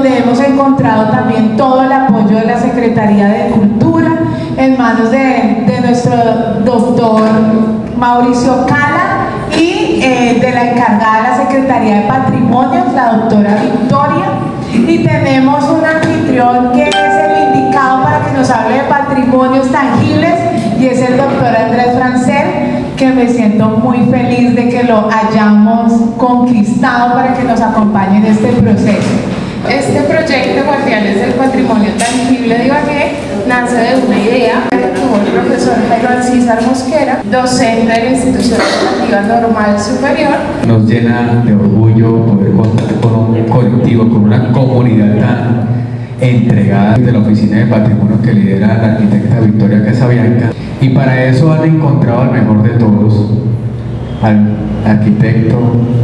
donde hemos encontrado también todo el apoyo de la Secretaría de Cultura, en manos de nuestro doctor Mauricio Cala y de la encargada de la Secretaría de Patrimonio, la doctora Victoria. Y tenemos un anfitrión que es el indicado para que nos hable de patrimonios tangibles y es el doctor Andrés Francel, que me siento muy feliz de que lo hayamos conquistado para que nos acompañe en este proceso. Este proyecto Guardianes del Patrimonio Tangible de Ibagué nace de una idea que tuvo el profesor Jairo Alcízar Mosquera, docente de la Institución Educativa Normal Superior. Nos llena de orgullo poder contar con un colectivo, con una comunidad tan entregada de la Oficina de Patrimonio que lidera la arquitecta Victoria Casabianca, y para eso han encontrado al mejor de todos, al arquitecto,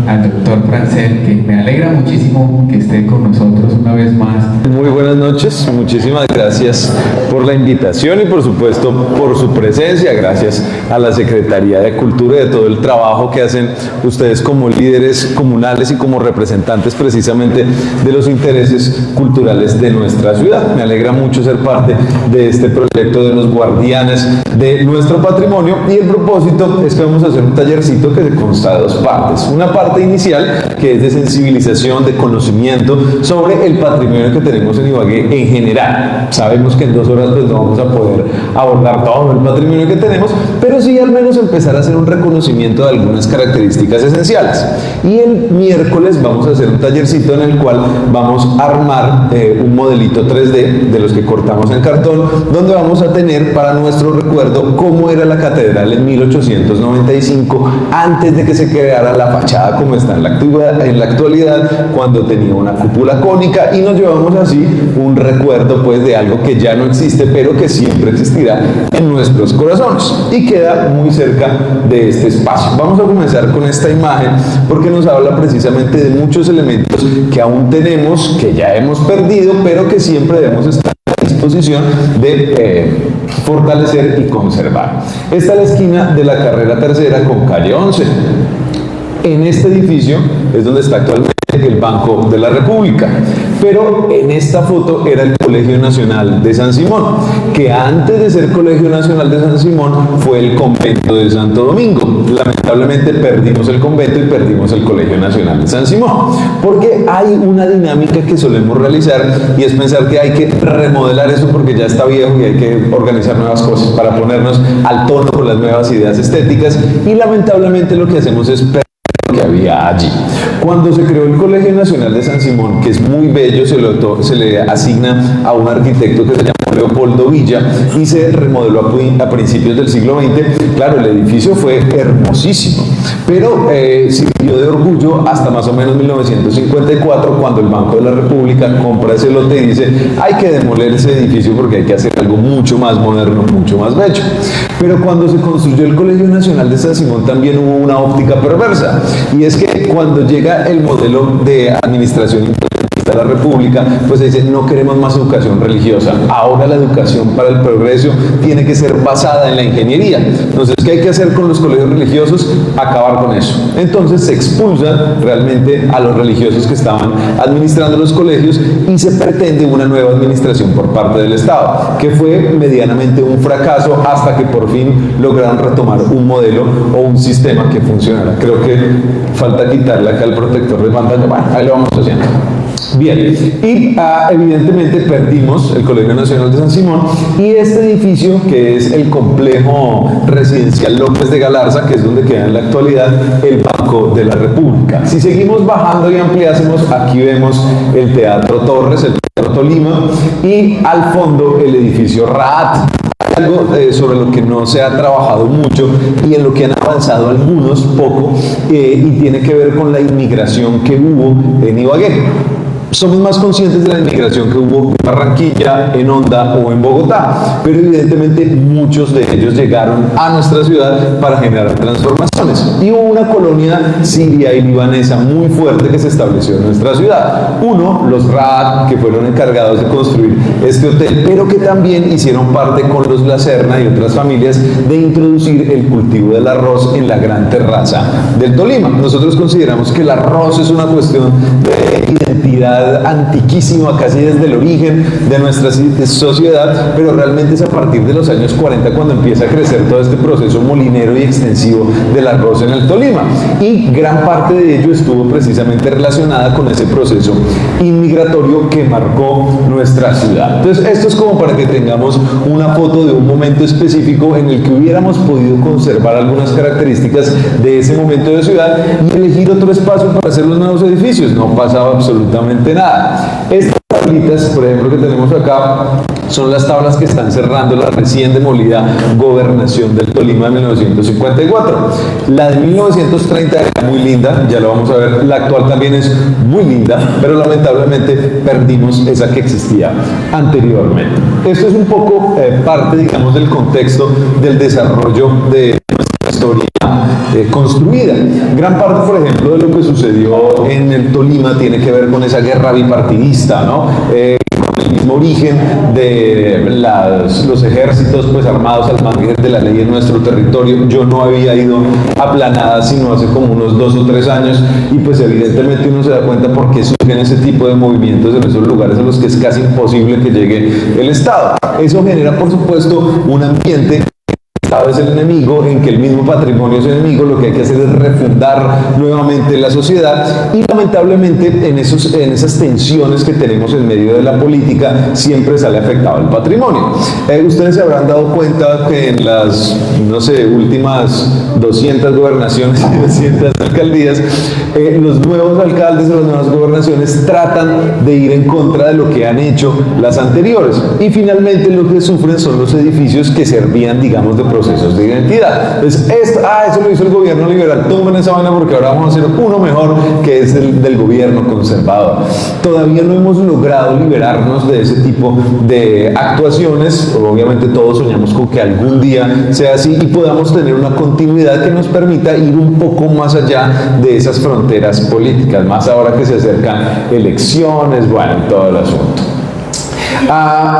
al doctor Francel, que me alegra muchísimo que esté con nosotros una vez más. Muy buenas noches, muchísimas gracias por la invitación y por supuesto por su presencia. Gracias a la Secretaría de Cultura y de todo el trabajo que hacen ustedes como líderes comunales y como representantes precisamente de los intereses culturales de nuestra ciudad. Me alegra mucho ser parte de este proyecto de los guardianes de nuestro patrimonio, y el propósito es que vamos a hacer un tallercito que consta de dos partes. Una parte inicial que es de sensibilización, de conocimiento sobre el patrimonio que tenemos en Ibagué en general. Sabemos que en 2 horas pues no vamos a poder abordar todo el patrimonio que tenemos, pero sí al menos empezar a hacer un reconocimiento de algunas características esenciales. Y el miércoles vamos a hacer un tallercito en el cual vamos a armar un modelito 3D de los que cortamos en cartón, donde vamos a tener para nuestro recuerdo cómo era la catedral en 1895, antes de que se creara la fachada como está en la actualidad, cuando tenía una cúpula cónica, y nos llevamos así un recuerdo pues de algo que ya no existe, pero que siempre existirá en nuestros corazones y queda muy cerca de este espacio. Vamos a comenzar con esta imagen porque nos habla precisamente de muchos elementos que aún tenemos, que ya hemos perdido, pero que siempre debemos estar a disposición de fortalecer y conservar. Esta es la esquina de la carrera tercera con calle 11. En este edificio es donde está actualmente el Banco de la República, pero en esta foto era el Colegio Nacional de San Simón, que antes de ser Colegio Nacional de San Simón fue el Convento de Santo Domingo. Lamentablemente perdimos el convento y perdimos el Colegio Nacional de San Simón, porque hay una dinámica que solemos realizar y es pensar que hay que remodelar eso porque ya está viejo y hay que organizar nuevas cosas para ponernos al tono con las nuevas ideas estéticas, y lamentablemente lo que hacemos es perder lo que había allí. Cuando se creó el Colegio Nacional de San Simón, que es muy bello, se le asigna a un arquitecto que se llama Leopoldo Villa y se remodeló a principios del siglo XX. Claro, el edificio fue hermosísimo, pero sirvió de orgullo hasta más o menos 1954, cuando el Banco de la República compra ese lote y dice: hay que demoler ese edificio porque hay que hacer algo mucho más moderno, mucho más bello. Pero cuando se construyó el Colegio Nacional de San Simón también hubo una óptica perversa, y es que cuando llega el modelo de administración de la República, pues se dice: no queremos más educación religiosa, ahora la educación para el progreso tiene que ser basada en la ingeniería. Entonces, ¿qué hay que hacer con los colegios religiosos? Acabar con eso. Entonces se expulsa realmente a los religiosos que estaban administrando los colegios y se pretende una nueva administración por parte del Estado, que fue medianamente un fracaso hasta que por fin lograron retomar un modelo o un sistema que funcionara. Creo que falta quitarle acá el protector de pantalla. Bueno, ahí lo vamos haciendo. Bien, y evidentemente perdimos el Colegio Nacional de San Simón y este edificio, que es el complejo residencial López de Galarza, que es donde queda en la actualidad el Banco de la República. Si seguimos bajando y ampliásemos, aquí vemos el Teatro Torres, el Teatro Tolima, y al fondo el edificio Raat. Algo sobre lo que no se ha trabajado mucho y en lo que han avanzado algunos poco, y tiene que ver con la inmigración que hubo en Ibagué. Somos más conscientes de la inmigración que hubo en Barranquilla, en Honda o en Bogotá, pero evidentemente muchos de ellos llegaron a nuestra ciudad para generar transformaciones. Y hubo una colonia siria y libanesa muy fuerte que se estableció en nuestra ciudad. Uno, los Raad, que fueron encargados de construir este hotel, pero que también hicieron parte con los La Serna y otras familias de introducir el cultivo del arroz en la gran terraza del Tolima. Nosotros consideramos que el arroz es una cuestión de identidad ciudad antiquísima, casi desde el origen de nuestra sociedad, pero realmente es a partir de los años 40 cuando empieza a crecer todo este proceso molinero y extensivo del arroz en el Tolima. Y gran parte de ello estuvo precisamente relacionada con ese proceso inmigratorio que marcó nuestra ciudad. Entonces, esto es como para que tengamos una foto de un momento específico en el que hubiéramos podido conservar algunas características de ese momento de ciudad y elegir otro espacio para hacer los nuevos edificios. No pasaba absolutamente nada. Estas tablitas, por ejemplo, que tenemos acá, son las tablas que están cerrando la recién demolida Gobernación del Tolima de 1954. La de 1930 era muy linda, ya lo vamos a ver. La actual también es muy linda, pero lamentablemente perdimos esa que existía anteriormente. Esto es un poco parte, digamos, del contexto del desarrollo de nuestra historia construida. Gran parte, por ejemplo, de lo que sucedió en el Tolima tiene que ver con esa guerra bipartidista, ¿no? Con el mismo origen de los ejércitos pues armados al margen de la ley en nuestro territorio. Yo no había ido a Planada sino hace como unos 2 o 3 años y pues evidentemente uno se da cuenta por qué surgen ese tipo de movimientos en esos lugares a los que es casi imposible que llegue el Estado. Eso genera, por supuesto, un ambiente. El Estado es el enemigo, en que el mismo patrimonio es el enemigo, lo que hay que hacer es refundar nuevamente la sociedad y lamentablemente en esas tensiones que tenemos en medio de la política siempre sale afectado el patrimonio. Ustedes se habrán dado cuenta que en las, no sé, últimas 200 gobernaciones y 200 alcaldías, los nuevos alcaldes de las nuevas gobernaciones tratan de ir en contra de lo que han hecho las anteriores y finalmente lo que sufren son los edificios que servían, digamos, de procesos de identidad. Entonces, eso lo hizo el gobierno liberal, tumben esa vaina porque ahora vamos a hacer uno mejor, que es el del gobierno conservador. Todavía no hemos logrado liberarnos de ese tipo de actuaciones. Obviamente todos soñamos con que algún día sea así y podamos tener una continuidad que nos permita ir un poco más allá de esas fronteras políticas, más ahora que se acercan elecciones, bueno, todo el asunto.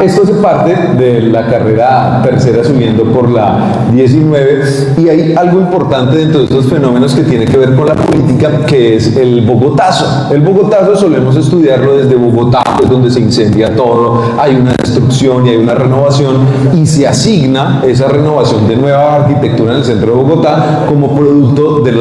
Esto hace parte de la carrera tercera subiendo por la 19 y hay algo importante dentro de estos fenómenos que tiene que ver con la política, que es el bogotazo. El bogotazo solemos estudiarlo desde Bogotá, pues donde se incendia todo, hay una destrucción y hay una renovación y se asigna esa renovación de nueva arquitectura en el centro de Bogotá como producto de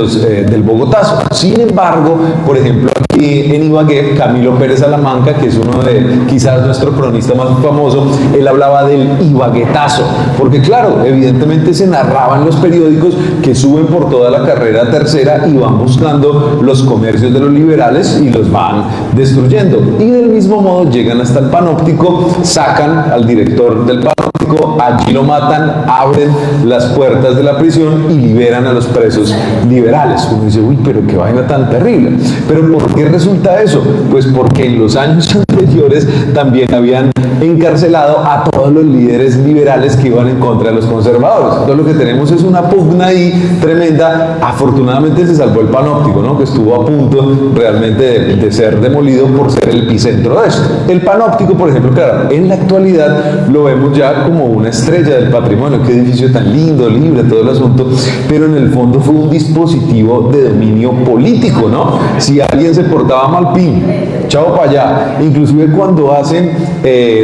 del bogotazo. Sin embargo, por ejemplo, aquí en Ibagué, Camilo Pérez Salamanca, que es uno de quizás nuestro cronista más famoso, él hablaba del ibaguetazo, porque claro, evidentemente se narraba en los periódicos que suben por toda la carrera tercera y van buscando los comercios de los liberales y los van destruyendo. Y del mismo modo llegan hasta el Panóptico, sacan al director del Panóptico, allí lo matan, abren las puertas de la prisión y liberan a los presos liberales. Uno dice, uy, pero qué vaina tan terrible. Pero ¿por qué resulta eso? Pues porque en los años anteriores también habían encarcelado a todos los líderes liberales que iban en contra de los conservadores. Entonces lo que tenemos es una pugna ahí tremenda. Afortunadamente se salvó el Panóptico, ¿no? Que estuvo a punto realmente de ser demolido por ser el epicentro de esto. El Panóptico, por ejemplo, claro, en la actualidad lo vemos ya como una estrella del patrimonio, qué edificio tan lindo, libre, todo el asunto, pero en el fondo fue un dispositivo de dominio político, ¿no? Si alguien se portaba mal, pin, chao para allá. Inclusive cuando hacen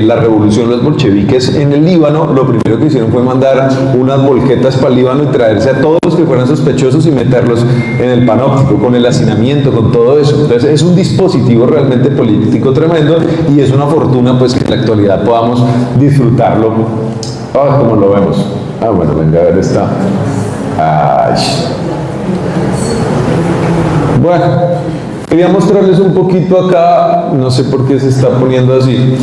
la revolución los bolcheviques en el Líbano, lo primero que hicieron fue mandar unas volquetas para el Líbano y traerse a todos los que fueran sospechosos y meterlos en el Panóptico, con el hacinamiento, con todo eso. Entonces es un dispositivo realmente político tremendo y es una fortuna pues que en la actualidad podamos disfrutarlo. ¿Cómo lo vemos? Bueno, venga a ver esta. Bueno, quería mostrarles un poquito acá, no sé por qué se está poniendo así.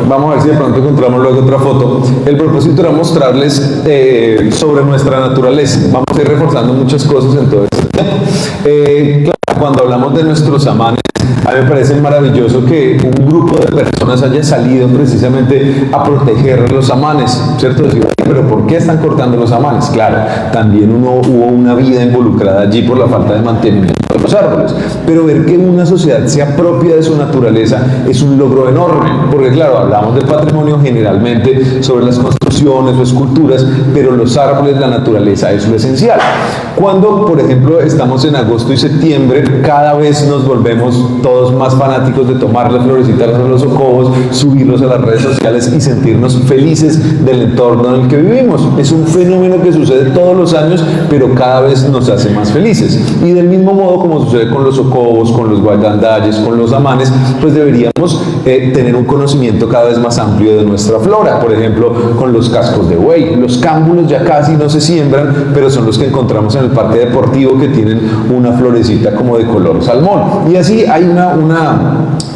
Vamos a ver si de pronto encontramos luego otra foto. El propósito era mostrarles sobre nuestra naturaleza. Vamos a ir reforzando muchas cosas en todo este tiempo. Claro, cuando hablamos de nuestros amanes, a mí me parece maravilloso que un grupo de personas haya salido precisamente a proteger los amanes, ¿cierto? Decir, pero ¿por qué están cortando los amanes? Claro, también hubo una vida involucrada allí por la falta de mantenimiento de los árboles, pero ver que una sociedad se apropia de su naturaleza es un logro enorme, porque claro, hablamos del patrimonio generalmente sobre las construcciones construcciones o esculturas, pero los árboles, la naturaleza es lo esencial. Cuando, por ejemplo, estamos en agosto y septiembre, cada vez nos volvemos todos más fanáticos de tomar las florecitas a los socobos, subirlos a las redes sociales y sentirnos felices del entorno en el que vivimos. Es un fenómeno que sucede todos los años, pero cada vez nos hace más felices. Y del mismo modo como sucede con los socobos, con los guayandayes, con los amanes, pues deberíamos tener un conocimiento cada vez más amplio de nuestra flora. Por ejemplo, con los cascos de buey. Los cámbulos ya casi no se siembran, pero son los que encontramos en el parque deportivo, que tienen una florecita como de color salmón. Y así hay una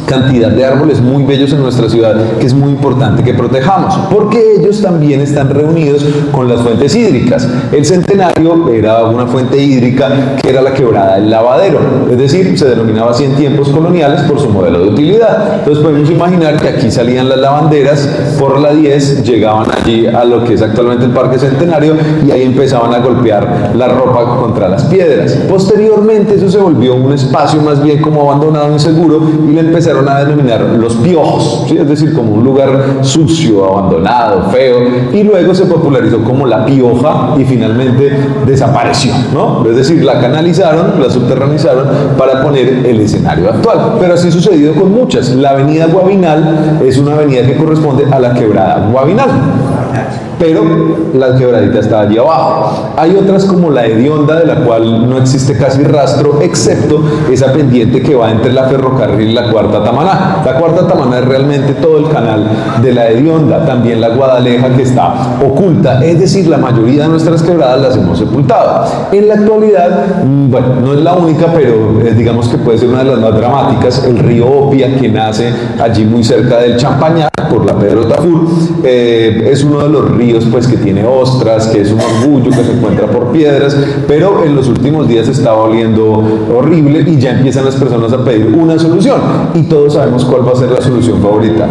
cantidad de árboles muy bellos en nuestra ciudad que es muy importante que protejamos, porque ellos también están reunidos con las fuentes hídricas. El Centenario era una fuente hídrica que era la quebrada del Lavadero, es decir, se denominaba así en tiempos coloniales por su modelo de utilidad. Entonces podemos imaginar que aquí salían las lavanderas por la 10, llegaban allí a lo que es actualmente el Parque Centenario y ahí empezaban a golpear la ropa contra las piedras. Posteriormente eso se volvió un espacio más bien como abandonado, inseguro, y le empezaron a denominar los piojos, ¿sí? Es decir, como un lugar sucio, abandonado, feo, y luego se popularizó como la pioja y finalmente desapareció, ¿no? Es decir, la canalizaron, la subterranizaron para poner el escenario actual. Pero así ha sucedido con muchas. La avenida Guabinal es una avenida que corresponde a la quebrada Guabinal, pero la quebradita está allí abajo. Hay otras como la Hedionda, de la cual no existe casi rastro, excepto esa pendiente que va entre la Ferrocarril y la Cuarta Tamaná. La Cuarta Tamaná es realmente todo el canal de la Hedionda, también la Guadaleja, que está oculta, es decir, la mayoría de nuestras quebradas las hemos sepultado. En la actualidad, bueno, no es la única, pero digamos que puede ser una de las más dramáticas, el río Opia, que nace allí muy cerca del Champañar, por la Pedro Tafur, es uno de los ríos pues que tiene ostras, que es un orgullo, que se encuentra por piedras, pero en los últimos días está oliendo horrible y ya empiezan las personas a pedir una solución, y todos sabemos cuál va a ser la solución favorita: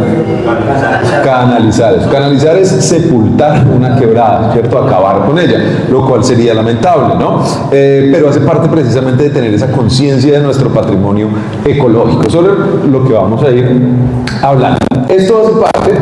canalizar. Canalizar es sepultar una quebrada, ¿cierto? Acabar con ella, lo cual sería lamentable, ¿no? Pero hace parte precisamente de tener esa conciencia de nuestro patrimonio ecológico, sobre lo que vamos a ir hablando. Esto hace parte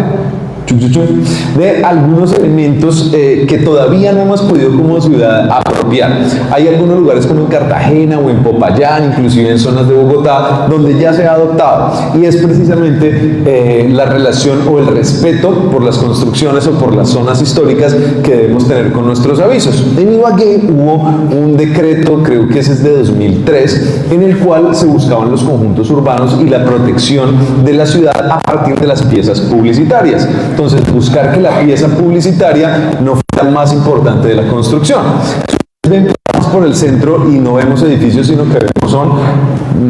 de algunos elementos que todavía no hemos podido como ciudad apropiar. Hay algunos lugares como en Cartagena o en Popayán, inclusive en zonas de Bogotá, donde ya se ha adoptado, y es precisamente la relación o el respeto por las construcciones o por las zonas históricas que debemos tener con nuestros avisos. En Ibagué hubo un decreto, creo que ese es de 2003, en el cual se buscaban los conjuntos urbanos y la protección de la ciudad a partir de las piezas publicitarias. Entonces, buscar que la pieza publicitaria no fuera más importante de la construcción. Vamos por el centro y no vemos edificios, sino que vemos son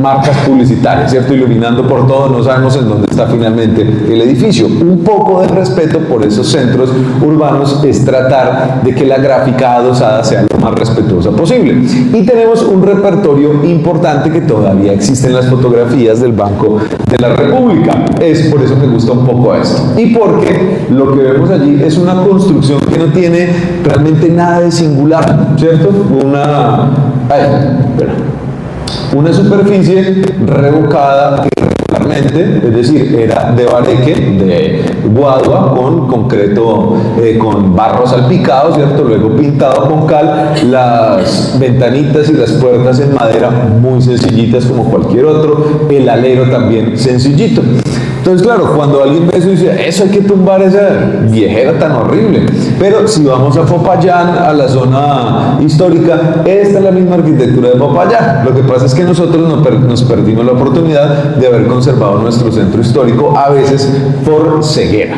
marcas publicitarias, ¿cierto? Iluminando por todo, no sabemos en dónde está finalmente el edificio. Un poco de respeto por esos centros urbanos es tratar de que la gráfica adosada sea lo más respetuosa posible. Y tenemos un repertorio importante que todavía existe en las fotografías del Banco de la República. Es por eso que me gusta un poco esto. Y porque lo que vemos allí es una construcción que no tiene realmente nada de singular, ¿cierto? Una superficie revocada irregularmente, es decir, era de bareque, de guadua, con concreto, con barro salpicado, ¿cierto? Luego pintado con cal, las ventanitas y las puertas en madera muy sencillitas como cualquier otro, el alero también sencillito. Entonces, claro, cuando alguien ve eso dice, eso hay que tumbar esa viejera tan horrible. Pero si vamos a Popayán, a la zona histórica, esta es la misma arquitectura de Popayán. Lo que pasa es que nosotros nos perdimos la oportunidad de haber conservado nuestro centro histórico, a veces por ceguera.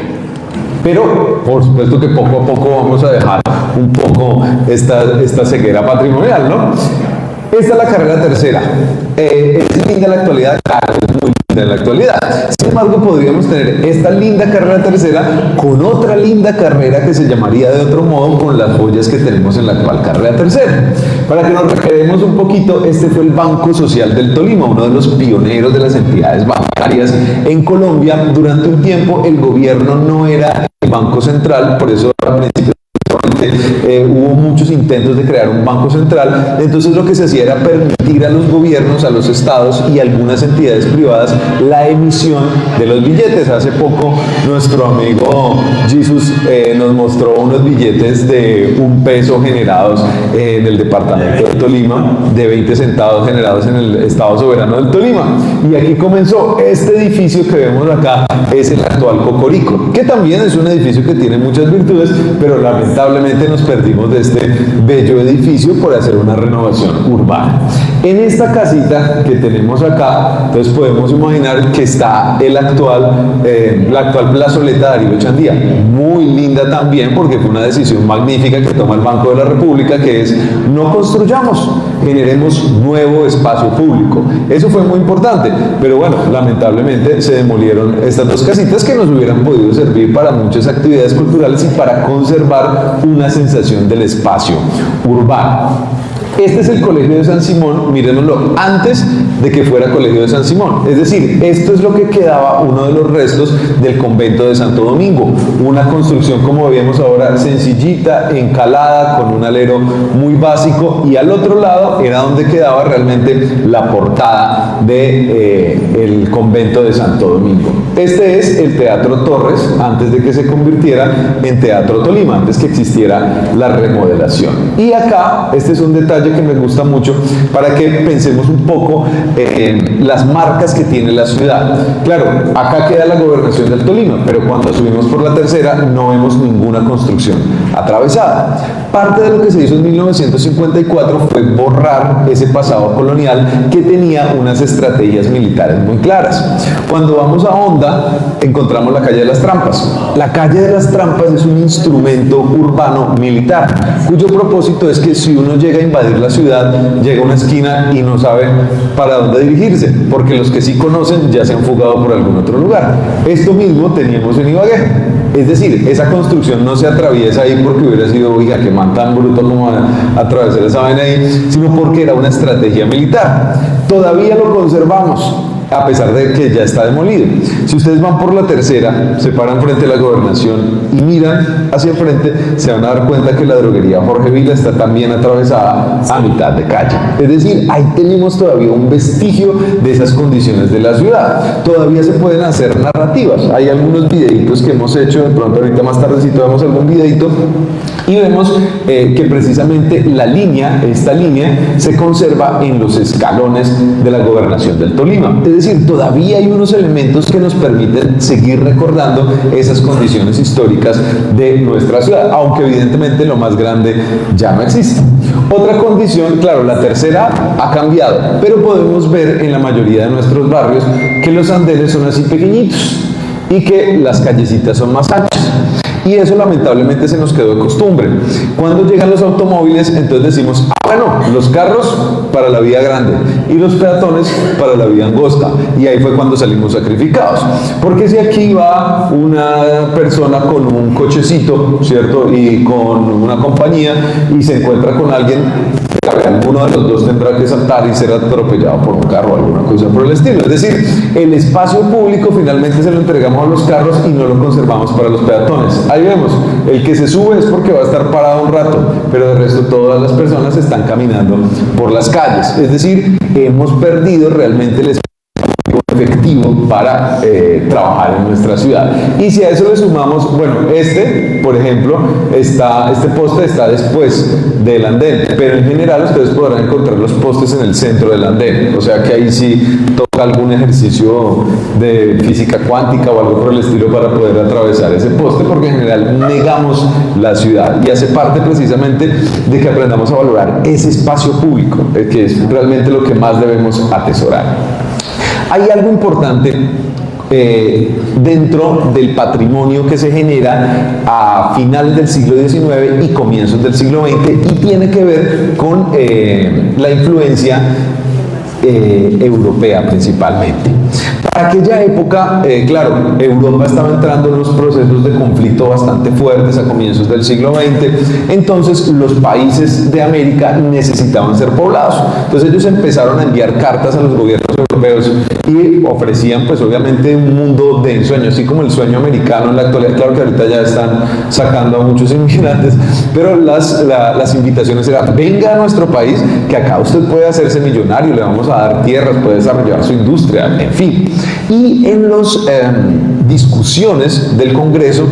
Pero, por supuesto que poco a poco vamos a dejar un poco esta ceguera patrimonial, ¿no? Esta es la carrera tercera. Es linda en la actualidad, claro, es muy linda en la actualidad. Sin embargo, podríamos tener esta linda carrera tercera con otra linda carrera que se llamaría de otro modo, con las joyas que tenemos en la actual carrera tercera. Para que nos recreemos un poquito, este fue el Banco Social del Tolima, uno de los pioneros de las entidades bancarias en Colombia. Durante un tiempo el gobierno no era el Banco Central, por eso a principios hubo muchos intentos de crear un banco central. Entonces lo que se hacía era permitir a los gobiernos, a los estados y algunas entidades privadas la emisión de los billetes. Hace poco nuestro amigo Jesus nos mostró unos billetes de $1 generados en el departamento de Tolima, de 20 centavos generados en el estado soberano del Tolima. Y aquí comenzó este edificio que vemos acá, es el actual Cocorico, que también es un edificio que tiene muchas virtudes, pero lamentablemente nos perdimos de este bello edificio por hacer una renovación urbana. En esta casita que tenemos acá, entonces podemos imaginar que está la actual plazoleta Darío Chandía, muy linda también porque fue una decisión magnífica que toma el Banco de la República, que es no construyamos, generemos nuevo espacio público. Eso fue muy importante, pero bueno, lamentablemente se demolieron estas dos casitas que nos hubieran podido servir para muchas actividades culturales y para conservar una sensación del espacio urbano. Este es el Colegio de San Simón, mírenlo, antes de que fuera Colegio de San Simón. Es decir, esto es lo que quedaba, uno de los restos del convento de Santo Domingo. Una construcción, como vemos ahora, sencillita, encalada, con un alero muy básico, y al otro lado era donde quedaba realmente la portada del convento de Santo Domingo. Este es el Teatro Torres, antes de que se convirtiera en Teatro Tolima, antes que existiera la remodelación. Y acá, este es un detalle que me gusta mucho para que pensemos un poco en las marcas que tiene la ciudad. Claro, acá queda la gobernación del Tolima, pero cuando subimos por la tercera no vemos ninguna construcción atravesada. Parte de lo que se hizo en 1954 fue borrar ese pasado colonial que tenía unas estrategias militares muy claras. Cuando vamos a Honda, encontramos la calle de las Trampas. La calle de las Trampas es un instrumento urbano militar, cuyo propósito es que si uno llega a invadir la ciudad, llega a una esquina y no sabe para dónde dirigirse, porque los que sí conocen ya se han fugado por algún otro lugar. Esto mismo teníamos en Ibagué. Es decir, esa construcción no se atraviesa ahí porque hubiera sido, oiga, que man tan bruto como atravesar esa vaina ahí, sino porque era una estrategia militar. Todavía lo conservamos, a pesar de que ya está demolido. Si ustedes van por la tercera, se paran frente a la gobernación y miran hacia el frente, se van a dar cuenta que la droguería Jorge Vila está también atravesada a mitad de calle. Es decir, ahí tenemos todavía un vestigio de esas condiciones de la ciudad. Todavía se pueden hacer narrativas. Hay algunos videitos que hemos hecho, de pronto ahorita más tardecito vemos algún videito y vemos que precisamente esta línea se conserva en los escalones de la gobernación del Tolima. Es decir, todavía hay unos elementos que nos permiten seguir recordando esas condiciones históricas de nuestra ciudad, aunque evidentemente lo más grande ya no existe. Otra condición, claro, la tercera ha cambiado, pero podemos ver en la mayoría de nuestros barrios que los andenes son así pequeñitos y que las callecitas son más anchas. Y eso lamentablemente se nos quedó de costumbre. Cuando llegan los automóviles, entonces decimos, bueno, los carros para la vía grande y los peatones para la vía angosta. Y ahí fue cuando salimos sacrificados. Porque si aquí va una persona con un cochecito, ¿cierto? Y con una compañía y se encuentra con alguien, alguno de los dos tendrá que saltar y ser atropellado por un carro o alguna cosa por el estilo. Es decir, el espacio público finalmente se lo entregamos a los carros y no lo conservamos para los peatones. Ahí vemos, el que se sube es porque va a estar parado un rato, pero de resto todas las personas están caminando por las calles. Es decir, hemos perdido realmente el espacio efectivo para trabajar en nuestra ciudad. Y si a eso le sumamos, bueno, por ejemplo, este poste está después del andén, pero en general ustedes podrán encontrar los postes en el centro del andén, o sea que ahí sí toca algún ejercicio de física cuántica o algo por el estilo para poder atravesar ese poste, porque en general negamos la ciudad y hace parte precisamente de que aprendamos a valorar ese espacio público, que es realmente lo que más debemos atesorar. Hay algo importante dentro del patrimonio que se genera a finales del siglo XIX y comienzos del siglo XX y tiene que ver con la influencia europea principalmente. Para aquella época, claro, Europa estaba entrando en unos procesos de conflicto bastante fuertes a comienzos del siglo XX, entonces los países de América necesitaban ser poblados. Entonces ellos empezaron a enviar cartas a los gobiernos europeos y ofrecían pues obviamente un mundo de ensueño, así como el sueño americano en la actualidad. Claro que ahorita ya están sacando a muchos inmigrantes, pero las invitaciones eran: venga a nuestro país, que acá usted puede hacerse millonario, le vamos a dar tierras, puede desarrollar su industria, en fin. Y en las discusiones del Congreso,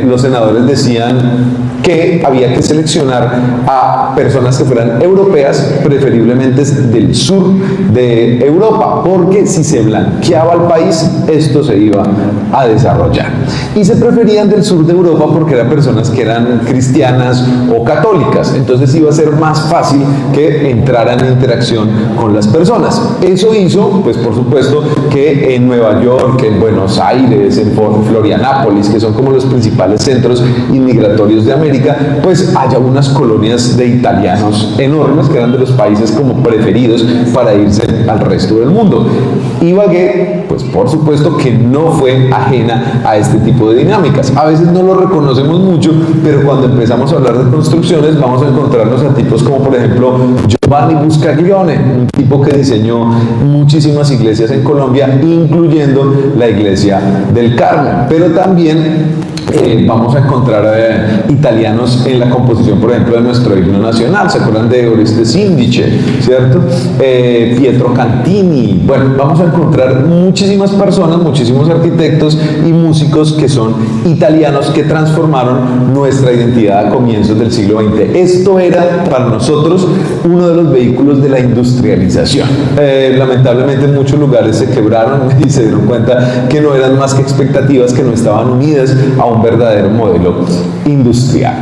los senadores decían que había que seleccionar a personas que fueran europeas, preferiblemente del sur de Europa, porque si se blanqueaba el país, esto se iba a desarrollar. Y se preferían del sur de Europa porque eran personas que eran cristianas o católicas, entonces iba a ser más fácil que entraran en interacción con las personas. Eso hizo, pues por supuesto, que en Nueva York, en Buenos Aires, en Florianápolis, que son como los principales centros inmigratorios de América, pues haya unas colonias de italianos enormes que eran de los países como preferidos para irse al resto del mundo. Ibagué, pues por supuesto que no fue ajena a este tipo de dinámicas. A veces no lo reconocemos mucho, pero cuando empezamos a hablar de construcciones vamos a encontrarnos a tipos como por ejemplo Giovanni Buscaglione, un tipo que diseñó muchísimas iglesias en Colombia, incluyendo la iglesia del Carmen, pero también vamos a encontrar italianos en la composición, por ejemplo, de nuestro himno nacional. ¿Se acuerdan de Oreste Sindice, cierto? Pietro Cantini. Bueno, vamos a encontrar muchísimas personas, muchísimos arquitectos y músicos que son italianos, que transformaron nuestra identidad a comienzos del siglo XX. Esto era para nosotros uno de los vehículos de la industrialización. Lamentablemente en muchos lugares se quebraron y se dieron cuenta que no eran más que expectativas que no estaban unidas a un verdadero modelo industrial.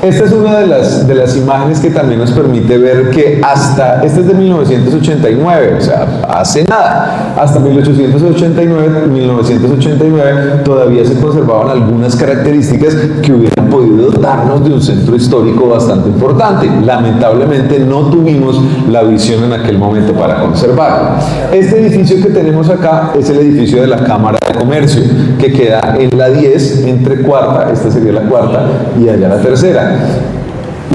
Esta es una de las imágenes que también nos permite ver que hasta, este es de 1989, o sea, hace nada, hasta 1989 todavía se conservaban algunas características que hubieran podido darnos de un centro histórico bastante importante. Lamentablemente no tuvimos la visión en aquel momento para conservarlo. Este edificio que tenemos acá es el edificio de la Cámara de Comercio, que queda en la 10, entre cuarta, esta sería la cuarta, y allá la tercera.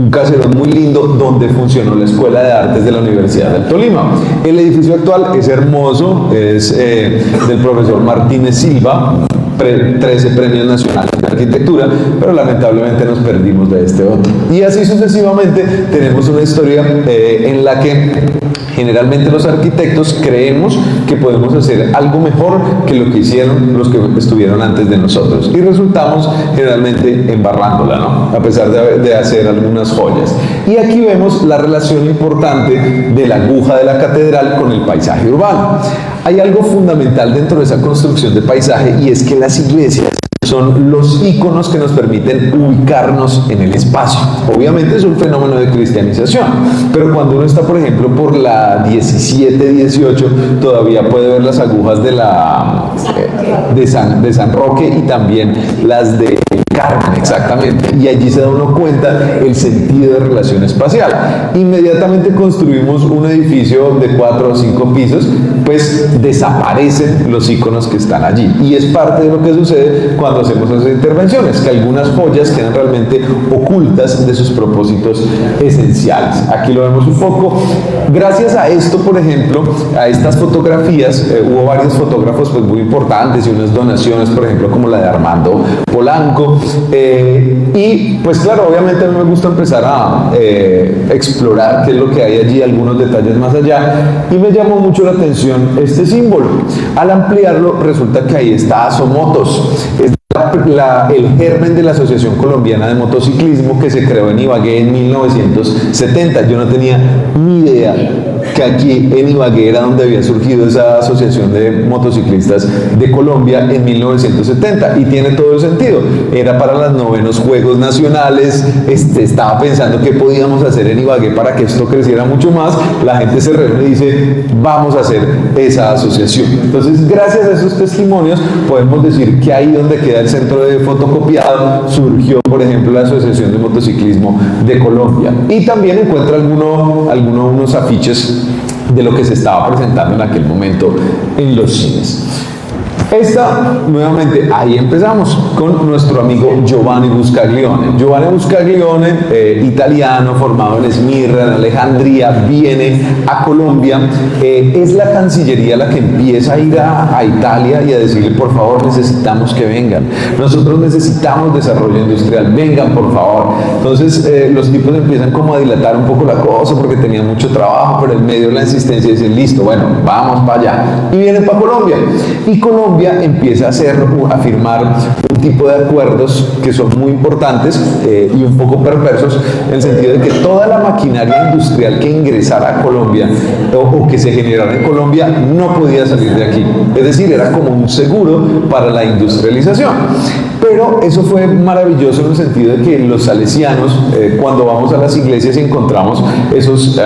Un caserón muy lindo donde funcionó la Escuela de Artes de la Universidad del Tolima. El edificio actual es hermoso, es del profesor Martínez Silva, 13 premios nacionales de arquitectura, pero lamentablemente nos perdimos de este otro. Y así sucesivamente tenemos una historia en la que generalmente los arquitectos creemos que podemos hacer algo mejor que lo que hicieron los que estuvieron antes de nosotros y resultamos generalmente embarrándola, ¿no? A pesar de hacer algunas joyas. Y aquí vemos la relación importante de la aguja de la catedral con el paisaje urbano. Hay algo fundamental dentro de esa construcción de paisaje y es que las iglesias son los íconos que nos permiten ubicarnos en el espacio. Obviamente es un fenómeno de cristianización, pero cuando uno está, por ejemplo, por la 17-18, todavía puede ver las agujas de San Roque y también las de Carmen, exactamente. Y allí se da uno cuenta el sentido de relación espacial. Inmediatamente construimos un edificio de 4 o 5 pisos, pues desaparecen los íconos que están allí. Y es parte de lo que sucede cuando hacemos esas intervenciones, que algunas joyas quedan realmente ocultas de sus propósitos esenciales. Aquí lo vemos un poco. Gracias a esto, por ejemplo, a estas fotografías, hubo varios fotógrafos pues, muy importantes y unas donaciones, por ejemplo, como la de Armando Polanco. Y pues claro, obviamente a mí me gusta empezar a explorar qué es lo que hay allí, algunos detalles más allá, y me llamó mucho la atención este símbolo. Al ampliarlo resulta que ahí está Asomotos. Es el germen de la Asociación Colombiana de Motociclismo que se creó en Ibagué en 1970. Yo no tenía ni idea que aquí en Ibagué era donde había surgido esa asociación de motociclistas de Colombia en 1970 y tiene todo el sentido. Era para los 9º Juegos Nacionales. Estaba pensando qué podíamos hacer en Ibagué para que esto creciera mucho más. La gente se reúne y dice vamos a hacer esa asociación. Entonces gracias a esos testimonios podemos decir que ahí donde queda el centro de fotocopiado surgió por ejemplo la Asociación de Motociclismo de Colombia y también encuentra unos afiches de lo que se estaba presentando en aquel momento en los cines. Nuevamente, ahí empezamos con nuestro amigo Giovanni Buscaglione. Giovanni Buscaglione, italiano, formado en Esmirna, en Alejandría, viene a Colombia. Es la Cancillería la que empieza a ir a Italia y a decirle, por favor, necesitamos que vengan. Nosotros necesitamos desarrollo industrial, vengan, por favor. Entonces, los tipos empiezan como a dilatar un poco la cosa porque tenían mucho trabajo, pero en medio de la insistencia dicen, listo, bueno, vamos para allá. Y vienen para Colombia. Y Colombia empieza a firmar un tipo de acuerdos que son muy importantes y un poco perversos, en el sentido de que toda la maquinaria industrial que ingresara a Colombia o que se generara en Colombia no podía salir de aquí. Es decir, era como un seguro para la industrialización. Pero eso fue maravilloso en el sentido de que los salesianos, cuando vamos a las iglesias y encontramos esos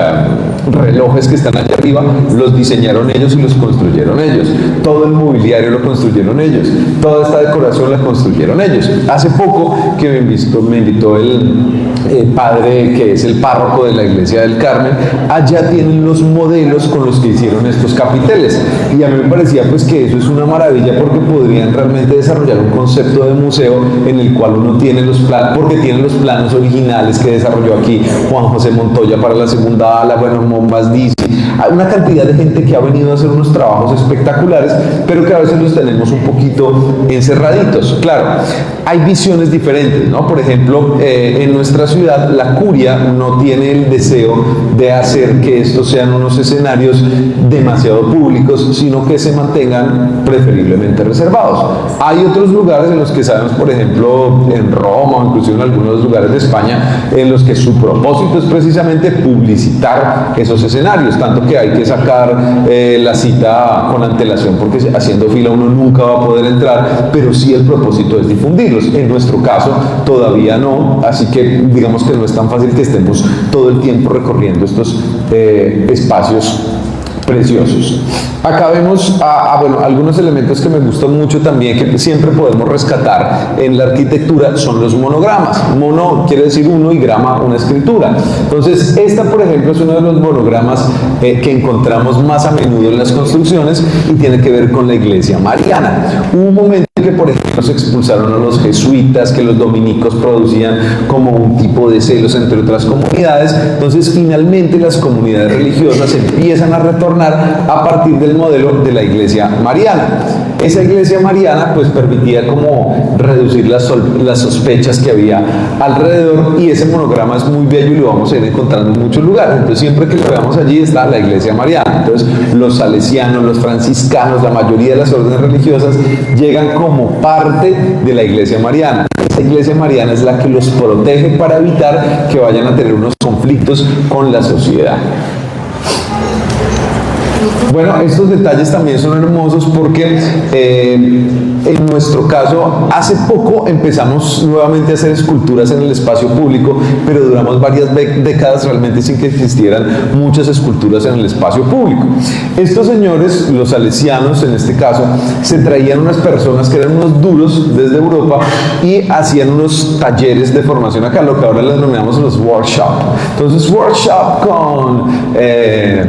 relojes que están allá arriba, los diseñaron ellos y los construyeron ellos. Todo el mobiliario lo construyeron ellos. Toda esta decoración la construyeron ellos. Hace poco que me invitó el padre que es el párroco de la iglesia del Carmen, allá tienen los modelos con los que hicieron estos capiteles. Y a mí me parecía pues que eso es una maravilla porque podrían realmente desarrollar un concepto de museo en el cual uno tiene los planos, porque tiene los planos originales que desarrolló aquí Juan José Montoya para la segunda ala, bueno, Mombas Dice. Hay una cantidad de gente que ha venido a hacer unos trabajos espectaculares, pero que a veces los tenemos un poquito encerraditos. Claro, hay visiones diferentes, ¿no? Por ejemplo, en nuestra ciudad, la curia no tiene el deseo de hacer que estos sean unos escenarios demasiado públicos, sino que se mantengan preferiblemente reservados. Hay otros lugares en los que sabemos, por ejemplo, en Roma o inclusive en algunos lugares de España, en los que su propósito es precisamente publicitar esos escenarios, tanto que hay que sacar la cita con antelación porque haciendo fila uno nunca va a poder entrar, pero sí el propósito es difundirlos. En nuestro caso todavía no, así que digamos que no es tan fácil que estemos todo el tiempo recorriendo estos espacios preciosos. Acá vemos bueno, algunos elementos que me gustan mucho también, que siempre podemos rescatar en la arquitectura, son los monogramas. Mono quiere decir uno y grama, una escritura. Entonces, esta, por ejemplo, es uno de los monogramas que encontramos más a menudo en las construcciones y tiene que ver con la iglesia mariana. Hubo un momento que, por ejemplo, se expulsaron a los jesuitas, que los dominicos producían como un tipo de celos entre otras comunidades. Entonces, finalmente, las comunidades religiosas empiezan a retornar a partir del modelo de la iglesia mariana. Esa iglesia mariana pues permitía como reducir las sospechas que había alrededor, y ese monograma es muy bello y lo vamos a ir encontrando en muchos lugares. Entonces siempre que lo veamos allí está la iglesia mariana. Entonces los salesianos, los franciscanos, la mayoría de las órdenes religiosas llegan como parte de la iglesia mariana. Esa iglesia mariana es la que los protege para evitar que vayan a tener unos conflictos con la sociedad. Bueno, estos detalles también son hermosos porque en nuestro caso hace poco empezamos nuevamente a hacer esculturas en el espacio público, pero duramos varias décadas realmente sin que existieran muchas esculturas en el espacio público. Estos señores, los salesianos en este caso, se traían unas personas que eran unos duros desde Europa y hacían unos talleres de formación acá, lo que ahora les denominamos los workshops. Entonces, workshop con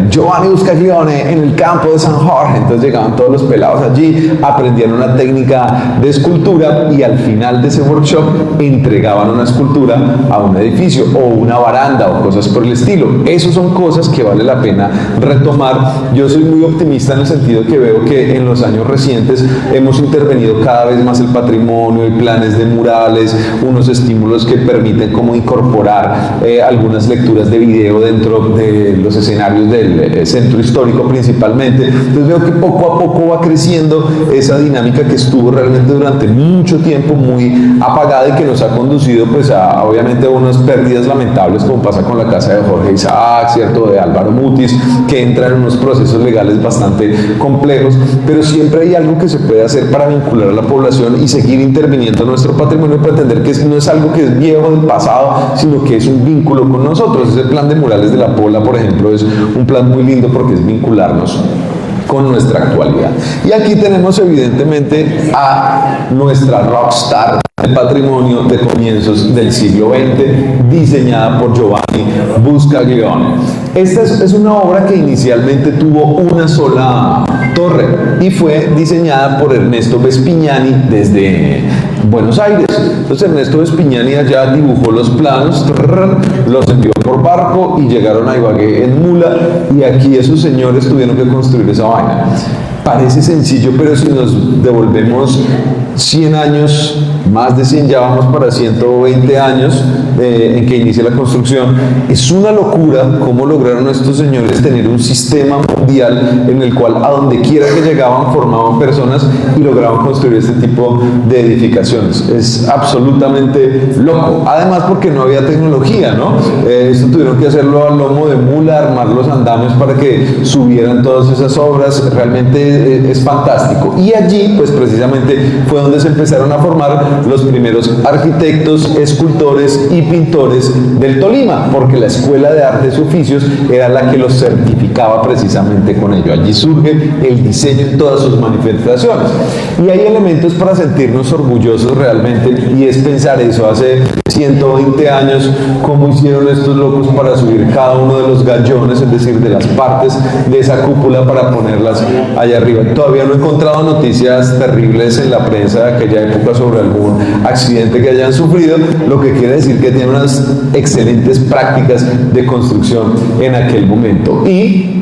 Giovanni Buscaglione en el campo de San Jorge. Entonces llegaban todos los pelados allí, aprendían una técnica de escultura y al final de ese workshop entregaban una escultura a un edificio o una baranda o cosas por el estilo. Esas son cosas que vale la pena retomar. Yo soy muy optimista en el sentido que veo que en los años recientes hemos intervenido cada vez más el patrimonio, hay planes de murales, unos estímulos que permiten como incorporar algunas lecturas de video dentro de los escenarios del centro histórico principalmente. Entonces veo que poco a poco va creciendo esa dinámica que estuvo realmente durante mucho tiempo muy apagada y que nos ha conducido pues a obviamente a unas pérdidas lamentables, como pasa con la casa de Jorge Isaac, ¿cierto?, de Álvaro Mutis, que entra en unos procesos legales bastante complejos, pero siempre hay algo que se puede hacer para vincular a la población y seguir interviniendo en nuestro patrimonio para entender que no es algo que es viejo del pasado, sino que es un vínculo con nosotros. Ese plan de murales de la Pola, por ejemplo, es un plan muy lindo porque es vincularnos con nuestra actualidad. Y aquí tenemos evidentemente a nuestra rockstar del patrimonio de comienzos del siglo XX, diseñada por Giovanni Buscaglione. Esta es una obra que inicialmente tuvo una sola torre y fue diseñada por Ernesto Vespignani desde Buenos Aires. Entonces Ernesto Vespignani allá dibujó los planos, los envió por barco y llegaron a Ibagué en mula, y aquí esos señores tuvieron que construir esa vaina. Parece sencillo, pero si nos devolvemos 100 años, más de 100, ya vamos para 120 años en que inicia la construcción, es una locura cómo lograron estos señores tener un sistema mundial en el cual a donde quiera que llegaban formaban personas y lograban construir este tipo de edificaciones. Es absolutamente loco, además porque no había tecnología, ¿no? Esto tuvieron que hacerlo al lomo de mula, armar los andamios para que subieran todas esas obras. Realmente es fantástico, y allí pues precisamente fue donde se empezaron a formar los primeros arquitectos, escultores y pintores del Tolima, porque la Escuela de Artes y Oficios era la que los certificaba precisamente con ello. Allí surge el diseño en todas sus manifestaciones, y hay elementos para sentirnos orgullosos realmente, y es pensar eso hace 120 años, cómo hicieron estos locos para subir cada uno de los gallones, es decir, de las partes de esa cúpula, para ponerlas allá arriba. Todavía no he encontrado noticias terribles en la prensa de aquella época sobre algún accidente que hayan sufrido, lo que quiere decir que tienen unas excelentes prácticas de construcción en aquel momento. Y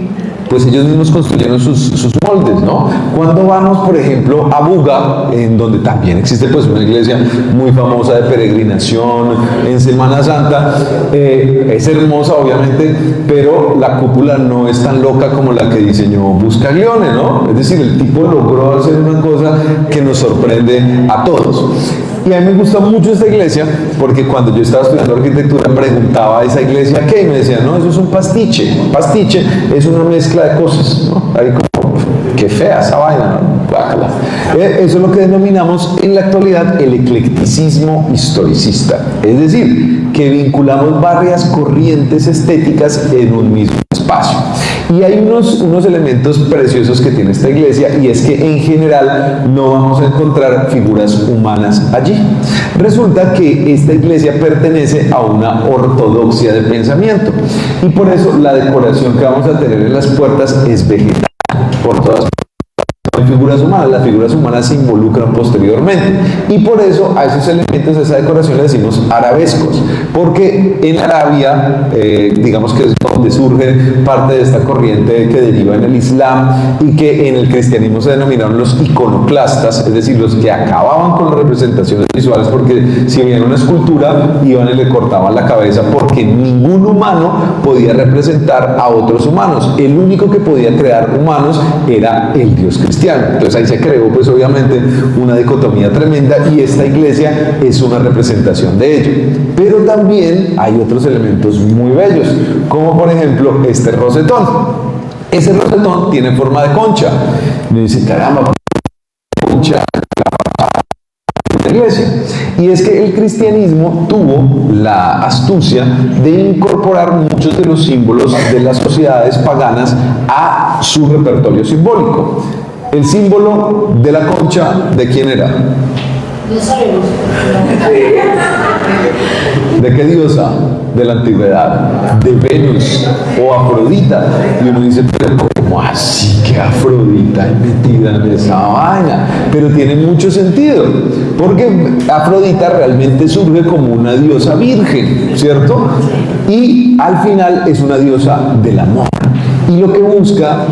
pues ellos mismos construyeron sus moldes, ¿no? Cuando vamos, por ejemplo, a Buga, en donde también existe pues una iglesia muy famosa de peregrinación en Semana Santa, es hermosa obviamente, pero la cúpula no es tan loca como la que diseñó Buscaglione, ¿no? Es decir, el tipo logró hacer una cosa que nos sorprende a todos. Y a mí me gusta mucho esta iglesia porque cuando yo estaba estudiando arquitectura preguntaba a esa iglesia qué, y me decían, no, eso es un pastiche. Pastiche es una mezcla de cosas, ¿no? Ahí como, qué fea esa vaina, ¿no? Eso es lo que denominamos en la actualidad el eclecticismo historicista. Es decir, que vinculamos varias corrientes estéticas en un mismo espacio. Y hay unos elementos preciosos que tiene esta iglesia, y es que en general no vamos a encontrar figuras humanas allí. Resulta que esta iglesia pertenece a una ortodoxia de pensamiento, y por eso la decoración que vamos a tener en las puertas es vegetal por todas partes. Figuras humanas, las figuras humanas se involucran posteriormente, y por eso a esos elementos, a esa decoración le decimos arabescos, porque en Arabia, digamos que es donde surge parte de esta corriente que deriva en el Islam y que en el cristianismo se denominaron los iconoclastas, es decir, los que acababan con las representaciones visuales, porque si veían una escultura iban y le cortaban la cabeza, porque ningún humano podía representar a otros humanos. El único que podía crear humanos era el Dios cristiano. Entonces ahí se creó pues obviamente una dicotomía tremenda, y esta iglesia es una representación de ello. Pero también hay otros elementos muy bellos, como por ejemplo este rosetón. Ese rosetón tiene forma de concha. Me dice, caramba, concha de la iglesia. Y es que el cristianismo tuvo la astucia de incorporar muchos de los símbolos de las sociedades paganas a su repertorio simbólico. El símbolo de la concha, ¿de quién era? No sabemos. ¿De qué diosa de la antigüedad? De Venus o Afrodita. Y uno dice, pero ¿cómo así que Afrodita es metida en esa vaina? Pero tiene mucho sentido, porque Afrodita realmente surge como una diosa virgen, ¿cierto? Y al final es una diosa del amor. Y lo que busca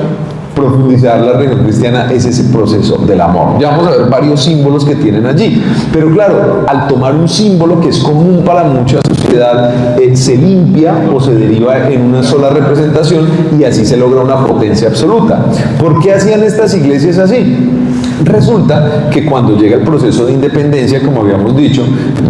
profundizar la religión cristiana es ese proceso del amor. Ya vamos a ver varios símbolos que tienen allí, pero claro, al tomar un símbolo que es común para mucha sociedad, se limpia o se deriva en una sola representación, y así se logra una potencia absoluta. ¿Por qué hacían estas iglesias así? Resulta que cuando llega el proceso de independencia, como habíamos dicho,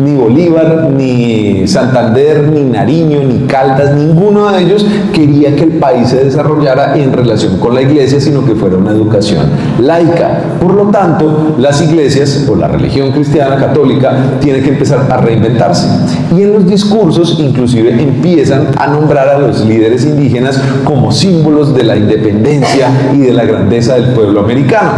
ni Bolívar, ni Santander, ni Nariño, ni Caldas, ninguno de ellos quería que el país se desarrollara en relación con la iglesia, sino que fuera una educación laica. Por lo tanto, las iglesias o la religión cristiana católica tiene que empezar a reinventarse. Y en los discursos inclusive empiezan a nombrar a los líderes indígenas como símbolos de la independencia y de la grandeza del pueblo americano.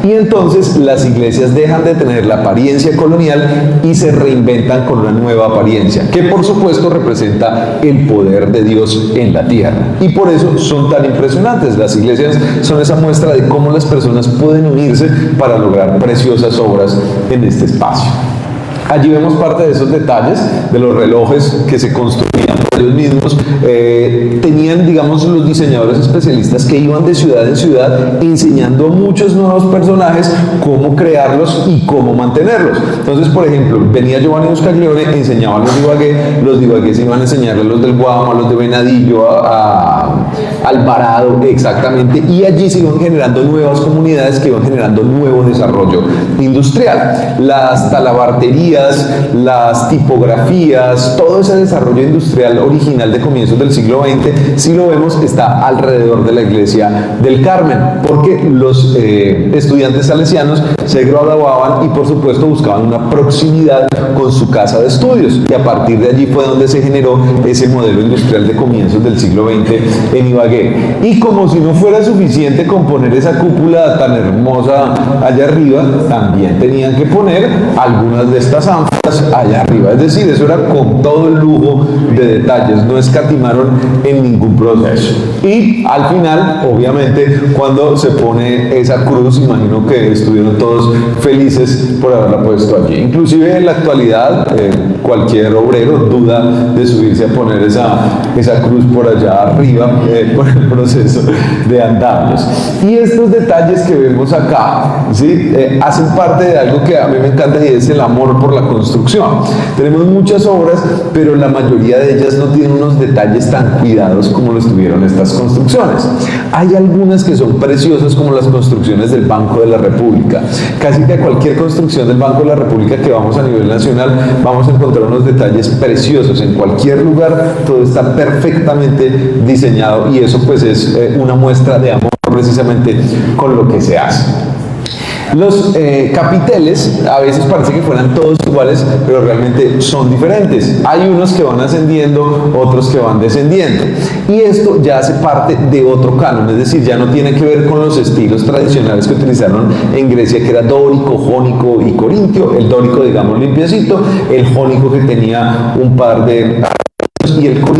Y entonces entonces las iglesias dejan de tener la apariencia colonial y se reinventan con una nueva apariencia, que por supuesto representa el poder de Dios en la tierra. Y por eso son tan impresionantes. Las iglesias son esa muestra de cómo las personas pueden unirse para lograr preciosas obras en este espacio. Allí vemos parte de esos detalles de los relojes que se construían por ellos mismos. Tenían, digamos, los diseñadores especialistas que iban de ciudad en ciudad enseñando a muchos nuevos personajes cómo crearlos y cómo mantenerlos. Entonces, por ejemplo, venía Giovanni Buscaglione, enseñaba a los de Ibagué se iban a enseñarle a los del Guamo, a los de Venadillo, a Alvarado, exactamente, y allí se iban generando nuevas comunidades que iban generando nuevo desarrollo industrial. Las talabarterías, las tipografías, todo ese desarrollo industrial original de comienzos del siglo XX, si lo vemos, está alrededor de la iglesia del Carmen, porque los estudiantes salesianos se graduaban y por supuesto buscaban una proximidad con su casa de estudios, y a partir de allí fue donde se generó ese modelo industrial de comienzos del siglo XX en Ibagué. Y como si no fuera suficiente con poner esa cúpula tan hermosa allá arriba, también tenían que poner algunas de estas ánforas allá arriba, es decir, eso era con todo el lujo de detalles, no escatimaron en ningún proceso. Y al final, obviamente, cuando se pone esa cruz, imagino que estuvieron todos felices por haberla puesto allí. Inclusive en la actualidad, cualquier obrero duda de subirse a poner esa cruz por allá arriba, por el proceso de andamios. Y estos detalles que vemos acá, ¿sí? Hacen parte de algo que a mí me encanta, y es el amor por la construcción. Tenemos muchas obras, pero la mayoría de ellas no tienen unos detalles tan cuidados como los tuvieron estas construcciones. Hay algunas que son preciosas, como las construcciones del Banco de la República. Casi que a cualquier construcción del Banco de la República que vamos a nivel nacional, vamos a encontrar unos detalles preciosos. En cualquier lugar todo está perfectamente diseñado, y eso pues es una muestra de amor precisamente con lo que se hace. Los capiteles a veces parece que fueran todos iguales, pero realmente son diferentes. Hay unos que van ascendiendo, otros que van descendiendo. Y esto ya hace parte de otro canon, es decir, ya no tiene que ver con los estilos tradicionales que utilizaron en Grecia, que era dórico, jónico y corintio. El dórico, digamos, limpiecito, el jónico que tenía un par de... y el corintio,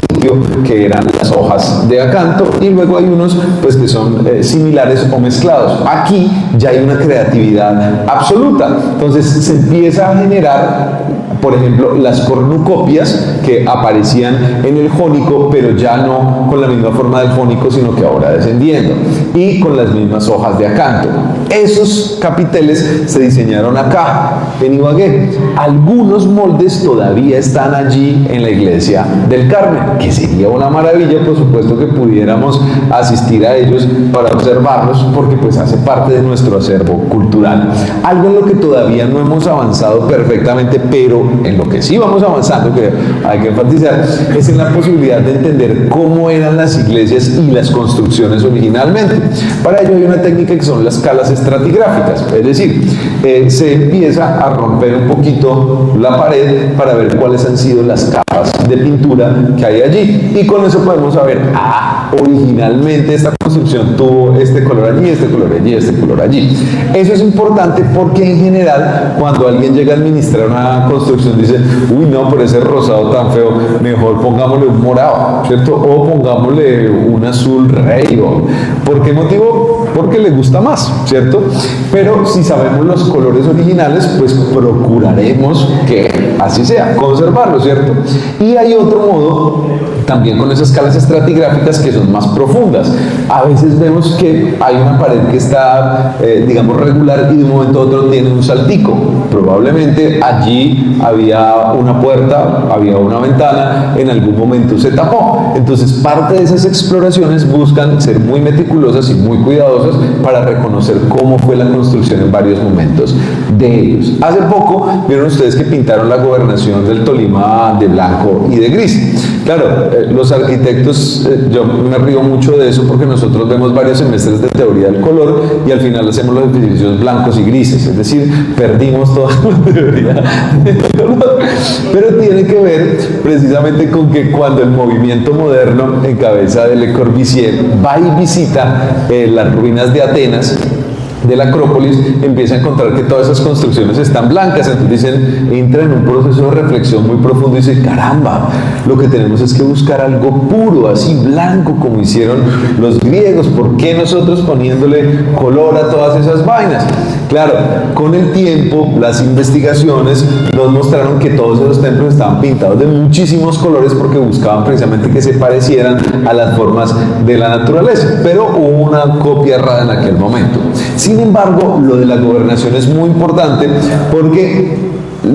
que eran las hojas de acanto, y luego hay unos pues que son similares o mezclados. Aquí ya hay una creatividad absoluta, entonces se empieza a generar, por ejemplo, las cornucopias que aparecían en el jónico, pero ya no con la misma forma del jónico, sino que ahora descendiendo, y con las mismas hojas de acanto. Esos capiteles se diseñaron acá, en Ibagué. Algunos moldes todavía están allí en la iglesia del Carmen, que sería una maravilla, por supuesto, que pudiéramos asistir a ellos para observarlos, porque pues hace parte de nuestro acervo cultural. Algo en lo que todavía no hemos avanzado perfectamente, pero en lo que sí vamos avanzando, que hay que enfatizar, es en la posibilidad de entender cómo eran las iglesias y las construcciones originalmente. Para ello hay una técnica que son las calas estratigráficas, es decir, se empieza a romper un poquito la pared para ver cuáles han sido las capas de pintura que hay allí, y con eso podemos saber, originalmente esta construcción tuvo este color allí, este color allí, este color allí. Eso es importante porque en general, cuando alguien llega a administrar una construcción, dice, uy no, por ese rosado tan feo, mejor pongámosle un morado, ¿cierto? O pongámosle un azul rey. ¿Por qué motivo? Porque le gusta más, ¿cierto? Pero si sabemos los colores originales, pues procuraremos que así sea, conservarlo, ¿cierto? Y hay otro modo, también con esas escalas estratigráficas, que son más profundas. A veces vemos que hay una pared que está, digamos, regular, y de un momento a otro tiene un saltico. Probablemente allí había una puerta, había una ventana, en algún momento se tapó. Entonces, parte de esas exploraciones buscan ser muy meticulosas y muy cuidadosas para reconocer cómo fue la construcción en varios momentos de ellos. Hace poco vieron ustedes que pintaron la gobernación del Tolima de blanco y de gris. Claro, los arquitectos, yo me río mucho de eso, porque nosotros vemos varios semestres de teoría del color y al final hacemos los edificios blancos y grises, es decir, perdimos toda la teoría del color. Pero tiene que ver precisamente con que cuando el movimiento moderno, en cabeza de Le Corbusier, va y visita las ruinas de Atenas, de la Acrópolis, empieza a encontrar que todas esas construcciones están blancas. Entonces dicen, entra en un proceso de reflexión muy profundo y dice, caramba, lo que tenemos es que buscar algo puro, así blanco como hicieron los griegos. ¿Por qué nosotros poniéndole color a todas esas vainas? Claro, con el tiempo las investigaciones nos mostraron que todos esos templos estaban pintados de muchísimos colores porque buscaban precisamente que se parecieran a las formas de la naturaleza, pero hubo una copia errada en aquel momento. Sin embargo, lo de la gobernación es muy importante porque,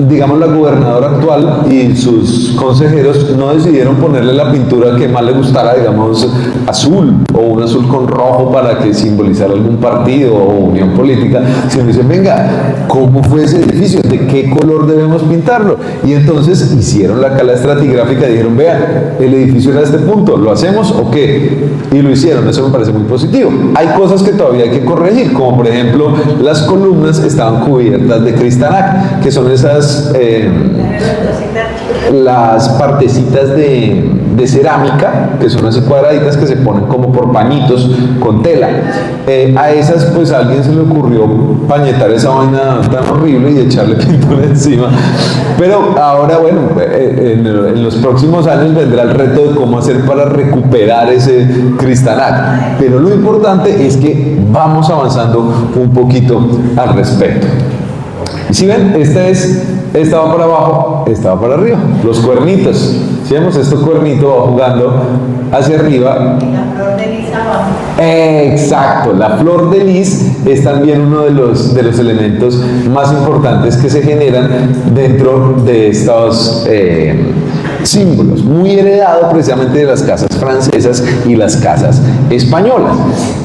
digamos, la gobernadora actual y sus consejeros no decidieron ponerle la pintura que más le gustara, digamos, azul o un azul con rojo para que simbolizara algún partido o unión política, sino dicen, venga, ¿cómo fue ese edificio? ¿De qué color debemos pintarlo? Y entonces hicieron la cala estratigráfica y dijeron, vea, el edificio era de este punto, ¿lo hacemos o qué? Y lo hicieron. Eso me parece muy positivo. Hay cosas que todavía hay que corregir, como por ejemplo, las columnas estaban cubiertas de cristalac, que son esas las partecitas de cerámica, que son así cuadraditas, que se ponen como por pañitos con tela. A esas pues a alguien se le ocurrió pañetar esa vaina tan horrible y echarle pintura encima. Pero ahora, bueno, en los próximos años vendrá el reto de cómo hacer para recuperar ese cristalac. Pero lo importante es que vamos avanzando un poquito al respecto. Si ven, esta va para abajo, esta va para arriba, los cuernitos. Si vemos, este cuernito va jugando hacia arriba. Y la flor de lis abajo. Exacto, la flor de lis es también uno de los elementos más importantes que se generan dentro de estos símbolos, muy heredado precisamente de las casas francesas y las casas españolas.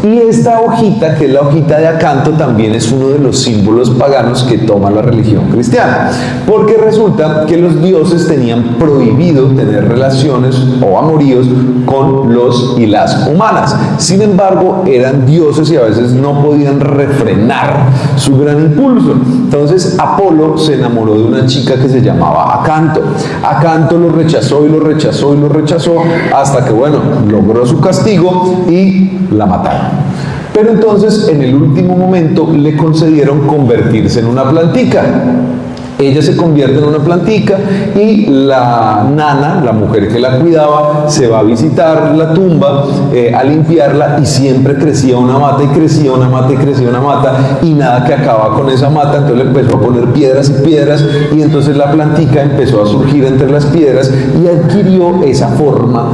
Y esta hojita, que es la hojita de acanto, también es uno de los símbolos paganos que toma la religión cristiana, porque resulta que los dioses tenían prohibido tener relaciones o amoríos con los y las humanas. Sin embargo, eran dioses y a veces no podían refrenar su gran impulso. Entonces Apolo se enamoró de una chica que se llamaba Acanto. Acanto lo rechazó y lo rechazó y lo rechazó hasta que, bueno, logró su castigo y la mataron. Pero entonces en el último momento le concedieron convertirse en una plantica. Ella se convierte en una plantica y la nana, la mujer que la cuidaba, se va a visitar la tumba, a limpiarla, y siempre crecía una mata y crecía una mata y crecía una mata y nada que acababa con esa mata. Entonces le empezó a poner piedras y piedras y entonces la plantica empezó a surgir entre las piedras y adquirió esa forma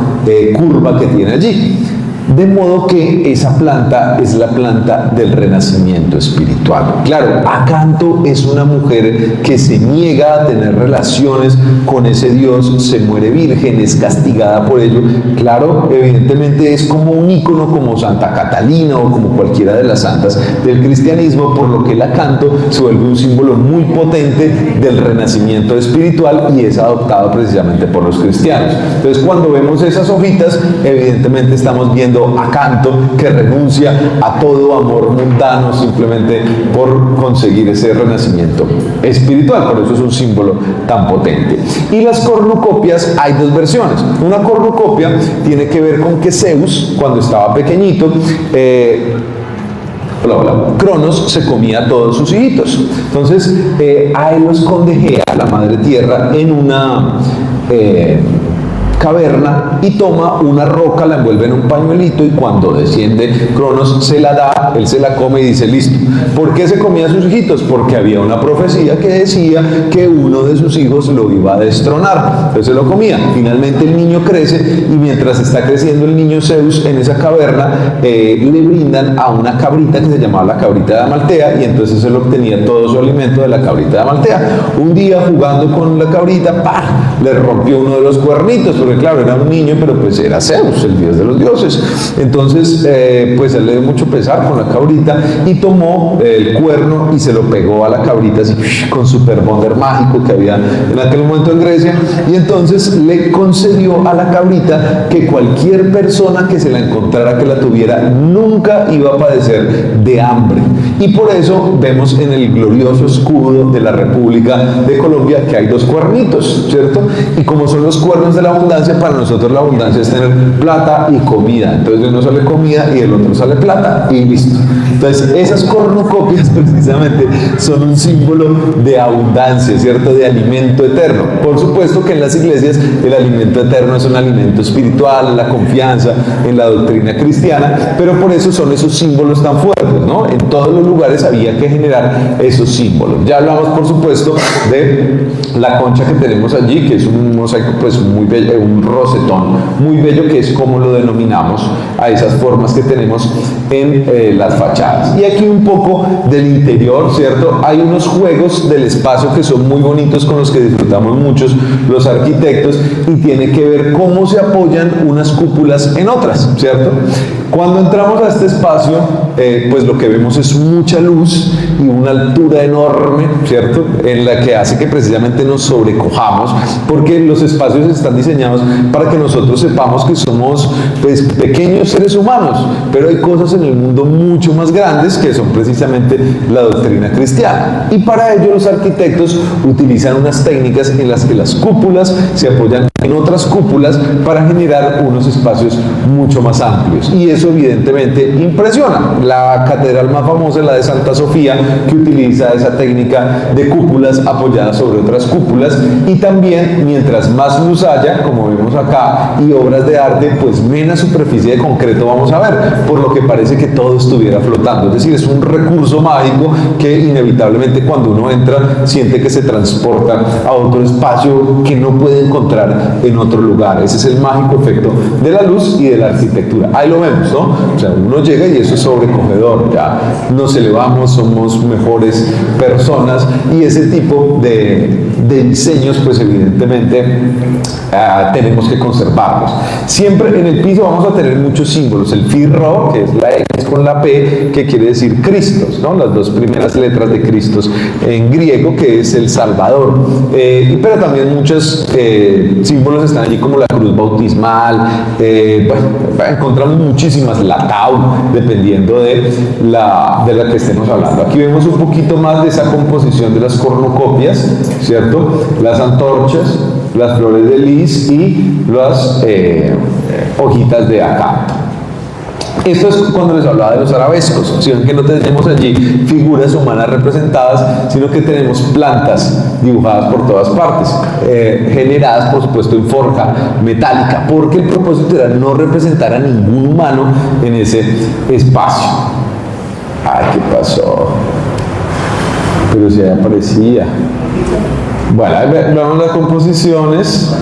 curva que tiene allí. De modo que esa planta es la planta del renacimiento espiritual. Claro, Acanto es una mujer que se niega a tener relaciones con ese Dios, se muere virgen, es castigada por ello. Claro, evidentemente es como un ícono, como Santa Catalina o como cualquiera de las santas del cristianismo, por lo que el Acanto se vuelve un símbolo muy potente del renacimiento espiritual y es adoptado precisamente por los cristianos. Entonces, cuando vemos esas hojitas, evidentemente estamos viendo Acanto que renuncia a todo amor mundano simplemente por conseguir ese renacimiento espiritual. Por eso es un símbolo tan potente. Y las cornucopias, hay dos versiones. Una cornucopia tiene que ver con que Zeus, cuando estaba pequeñito, Cronos se comía a todos sus hijitos. Entonces a él lo esconde Gea, la madre tierra, en una caverna y toma una roca, la envuelve en un pañuelito y cuando desciende Cronos se la da, él se la come y dice listo. ¿Por qué se comía a sus hijitos? Porque había una profecía que decía que uno de sus hijos lo iba a destronar, entonces se lo comía. Finalmente el niño crece y mientras está creciendo el niño Zeus en esa caverna le brindan a una cabrita que se llamaba la cabrita de Amaltea y entonces él obtenía todo su alimento de la cabrita de Amaltea. Un día jugando con la cabrita, ¡pah!, le rompió uno de los cuernitos, porque claro, era un niño, pero pues era Zeus, el dios de los dioses. Entonces, pues él le dio mucho pesar con la cabrita y tomó el cuerno y se lo pegó a la cabrita así, con super bonder mágico que había en aquel momento en Grecia, y entonces le concedió a la cabrita que cualquier persona que se la encontrara, que la tuviera, nunca iba a padecer de hambre. Y por eso vemos en el glorioso escudo de la República de Colombia que hay dos cuernitos, ¿cierto? Y como son los cuernos de la bondad, abundancia, para nosotros la abundancia es tener plata y comida. Entonces de uno sale comida y del otro sale plata y listo. Entonces esas cornucopias precisamente son un símbolo de abundancia, ¿cierto? De alimento eterno. Por supuesto que en las iglesias el alimento eterno es un alimento espiritual, la confianza en la doctrina cristiana, pero por eso son esos símbolos tan fuertes, ¿no? En todos los lugares había que generar esos símbolos. Ya hablamos, por supuesto, de la concha que tenemos allí, que es un mosaico pues muy bello, un rosetón muy bello, que es como lo denominamos a esas formas que tenemos en las fachadas. Y aquí un poco del interior, ¿cierto? Hay unos juegos del espacio que son muy bonitos, con los que disfrutamos muchos los arquitectos, y tiene que ver cómo se apoyan unas cúpulas en otras, ¿cierto? Cuando entramos a este espacio, pues lo que vemos es mucha luz y una altura enorme, ¿cierto? En la que hace que precisamente nos sobrecojamos, porque los espacios están diseñados para que nosotros sepamos que somos pues pequeños seres humanos, pero hay cosas en el mundo mucho más grandes que son precisamente la doctrina cristiana. Y para ello los arquitectos utilizan unas técnicas en las que las cúpulas se apoyan en otras cúpulas para generar unos espacios mucho más amplios, y eso evidentemente impresiona. La catedral más famosa es la de Santa Sofía, que utiliza esa técnica de cúpulas apoyadas sobre otras cúpulas, y también mientras más luz haya, como vemos acá, y obras de arte, pues menos superficie de concreto vamos a ver, por lo que parece que todo estuviera flotando. Es decir, es un recurso mágico que inevitablemente cuando uno entra siente que se transporta a otro espacio que no puede encontrar en otro lugar. Ese es el mágico efecto de la luz y de la arquitectura. Ahí lo vemos, ¿no? O sea, uno llega y eso es sobrecogedor, ya nos elevamos, somos mejores personas, y ese tipo de diseños pues evidentemente tenemos que conservarlos. Siempre en el piso vamos a tener muchos símbolos. El Firro, que es la X con la P, que quiere decir Cristos, ¿no? Las dos primeras letras de Cristos en griego, que es el Salvador. Pero también muchos símbolos están allí, como la cruz bautismal. Encontramos muchísimas, la tau, dependiendo de la que estemos hablando. Aquí vemos un poquito más de esa composición de las cornucopias, ¿cierto? Las antorchas, las flores de lis y las hojitas de acanto. Esto es cuando les hablaba de los arabescos. Si ven que no tenemos allí figuras humanas representadas, sino que tenemos plantas dibujadas por todas partes, generadas por supuesto en forja metálica, porque el propósito era no representar a ningún humano en ese espacio. Ay, ¿qué pasó? Pero si ahí aparecía. Bueno, veamos las composiciones.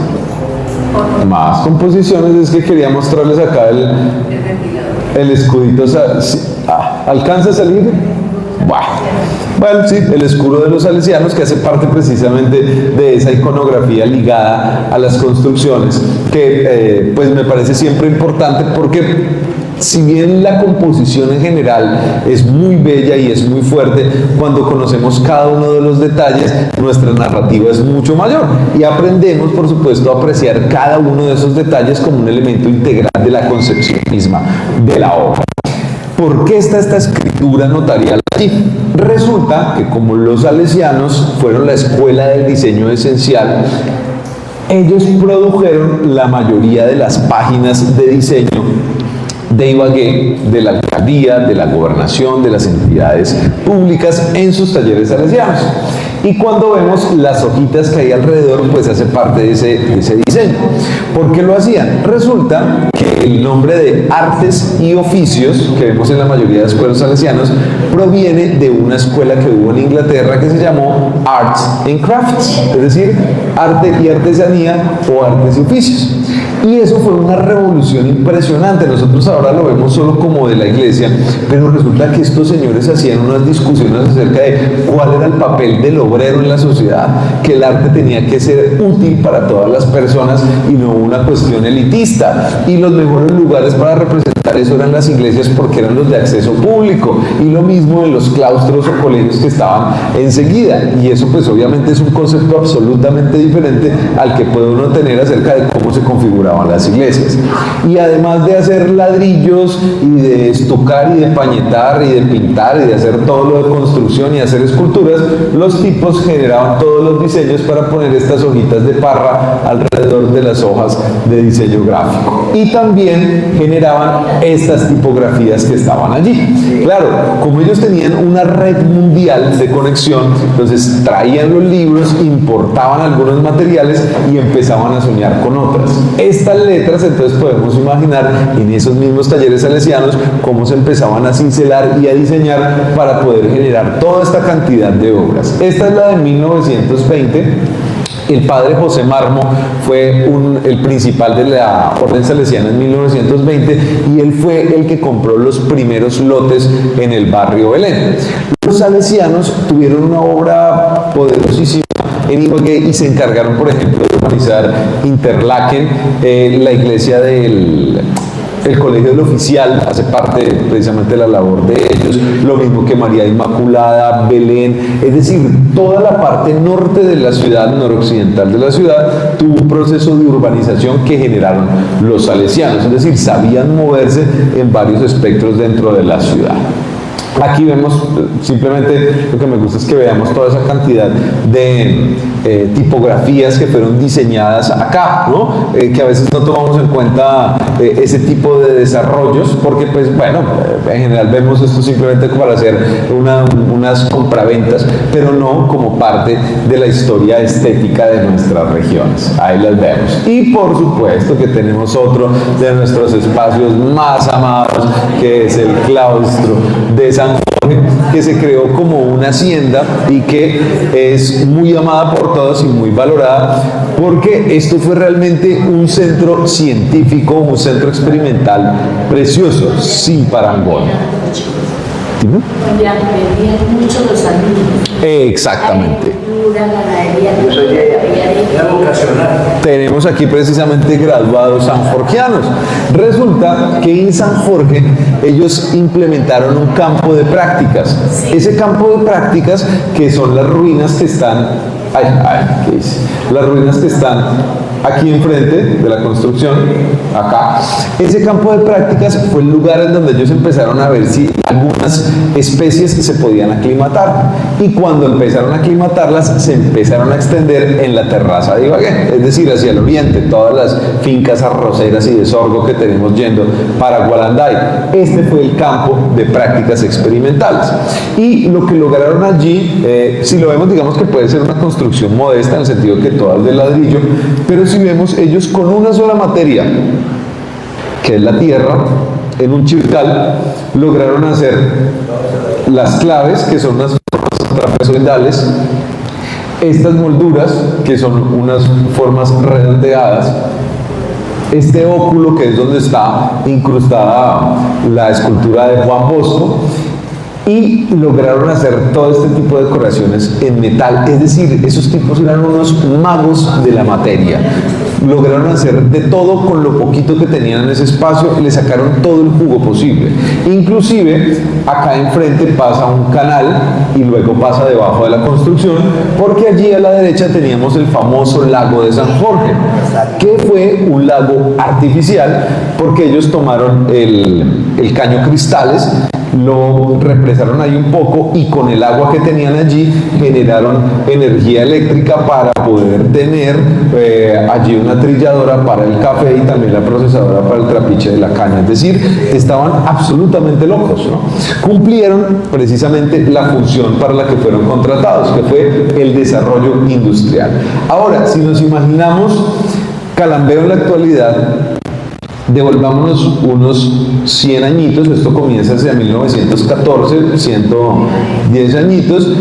Más composiciones. Es que quería mostrarles acá el escudito. ¿Alcanza a salir? Bueno, sí, el escudo de los salesianos, que hace parte precisamente de esa iconografía ligada a las construcciones, que pues me parece siempre importante, porque si bien la composición en general es muy bella y es muy fuerte, cuando conocemos cada uno de los detalles, nuestra narrativa es mucho mayor, y aprendemos, por supuesto, a apreciar cada uno de esos detalles como un elemento integral de la concepción misma de la obra. ¿Por qué está esta escritura notarial allí? Resulta que como los salesianos fueron la escuela del diseño esencial, ellos produjeron la mayoría de las páginas de diseño de Ibagué, de la alcaldía, de la gobernación, de las entidades públicas en sus talleres salesianos. Y cuando vemos las hojitas que hay alrededor, pues hace parte de ese diseño. ¿Por qué lo hacían? Resulta que el nombre de artes y oficios, que vemos en la mayoría de escuelas salesianos, proviene de una escuela que hubo en Inglaterra que se llamó Arts and Crafts, es decir, arte y artesanía o artes y oficios. Y eso fue una revolución impresionante. Nosotros ahora lo vemos solo como de la iglesia, pero resulta que estos señores hacían unas discusiones acerca de cuál era el papel del obrero en la sociedad, que el arte tenía que ser útil para todas las personas y no una cuestión elitista. Y los mejores lugares para representar eso eran las iglesias, porque eran los de acceso público, y lo mismo en los claustros o colegios que estaban enseguida. Y eso pues obviamente es un concepto absolutamente diferente al que puede uno tener acerca de cómo se configuraban las iglesias. Y además de hacer ladrillos y de estucar y de pañetar y de pintar y de hacer todo lo de construcción y hacer esculturas, los tipos generaban todos los diseños para poner estas hojitas de parra alrededor de las hojas de diseño gráfico. Y también generaban estas tipografías que estaban allí. Claro, como ellos tenían una red mundial de conexión, entonces traían los libros, importaban algunos materiales y empezaban a soñar con otras. Estas letras, entonces podemos imaginar en esos mismos talleres salesianos cómo se empezaban a cincelar y a diseñar para poder generar toda esta cantidad de obras. Esta es la de 1920. El padre José Marmo fue el principal de la Orden Salesiana en 1920 y él fue el que compró los primeros lotes en el barrio Belén. Los salesianos tuvieron una obra poderosísima en Ibagué y se encargaron, por ejemplo, de urbanizar Interlaken, la iglesia el Colegio del Oficial hace parte precisamente de la labor de ellos, lo mismo que María Inmaculada, Belén, es decir, toda la parte norte de la ciudad, noroccidental de la ciudad, tuvo un proceso de urbanización que generaron los salesianos, es decir, sabían moverse en varios espectros dentro de la ciudad. Aquí vemos, simplemente lo que me gusta es que veamos toda esa cantidad de tipografías que fueron diseñadas acá, ¿no? Que a veces no tomamos en cuenta ese tipo de desarrollos, porque pues bueno, en general vemos esto simplemente para hacer unas compraventas, pero no como parte de la historia estética de nuestras regiones. Ahí las vemos. Y por supuesto que tenemos otro de nuestros espacios más amados, que es el claustro de San Jorge, que se creó como una hacienda y que es muy amada por todos y muy valorada, porque esto fue realmente un centro científico, un centro experimental precioso, sin parangón. Donde aprendían mucho los alumnos. Exactamente. Era vocacional. Tenemos aquí precisamente graduados sanjorgianos. Resulta que en San Jorge ellos implementaron un campo de prácticas. Ese campo de prácticas, que son las ruinas que están, ¿qué dice? Las ruinas que están aquí enfrente de la construcción, acá. Ese campo de prácticas fue el lugar en donde ellos empezaron a ver si algunas especies se podían aclimatar. Y cuando empezaron a aclimatarlas, se empezaron a extender en la terraza de Ibagué, es decir, hacia el oriente, todas las fincas arroceras y de sorgo que tenemos yendo para Gualanday. Este fue el campo de prácticas experimentales. Y lo que lograron allí, si lo vemos, digamos que puede ser una construcción modesta, en el sentido que todas de ladrillo, pero si vemos, ellos con una sola materia, que es la tierra, en un chircal, lograron hacer las claves, que son unas formas trapezoidales, estas molduras, que son unas formas redondeadas, este óculo, que es donde está incrustada la escultura de Juan Bosco, y lograron hacer todo este tipo de decoraciones en metal. Es decir, esos tipos eran unos magos de la materia. Lograron hacer de todo con lo poquito que tenían en ese espacio y le sacaron todo el jugo posible. Inclusive, acá enfrente pasa un canal y luego pasa debajo de la construcción, porque allí a la derecha teníamos el famoso lago de San Jorge, que fue un lago artificial, porque ellos tomaron el caño Cristales, lo represaron ahí un poco y con el agua que tenían allí generaron energía eléctrica para poder tener allí una trilladora para el café y también la procesadora para el trapiche de la caña. Es decir, estaban absolutamente locos, ¿no? Cumplieron precisamente la función para la que fueron contratados, que fue el desarrollo industrial. Ahora, si nos imaginamos Calambeo en la actualidad, devolvámonos unos 100 añitos, esto comienza hacia 1914, 110 añitos,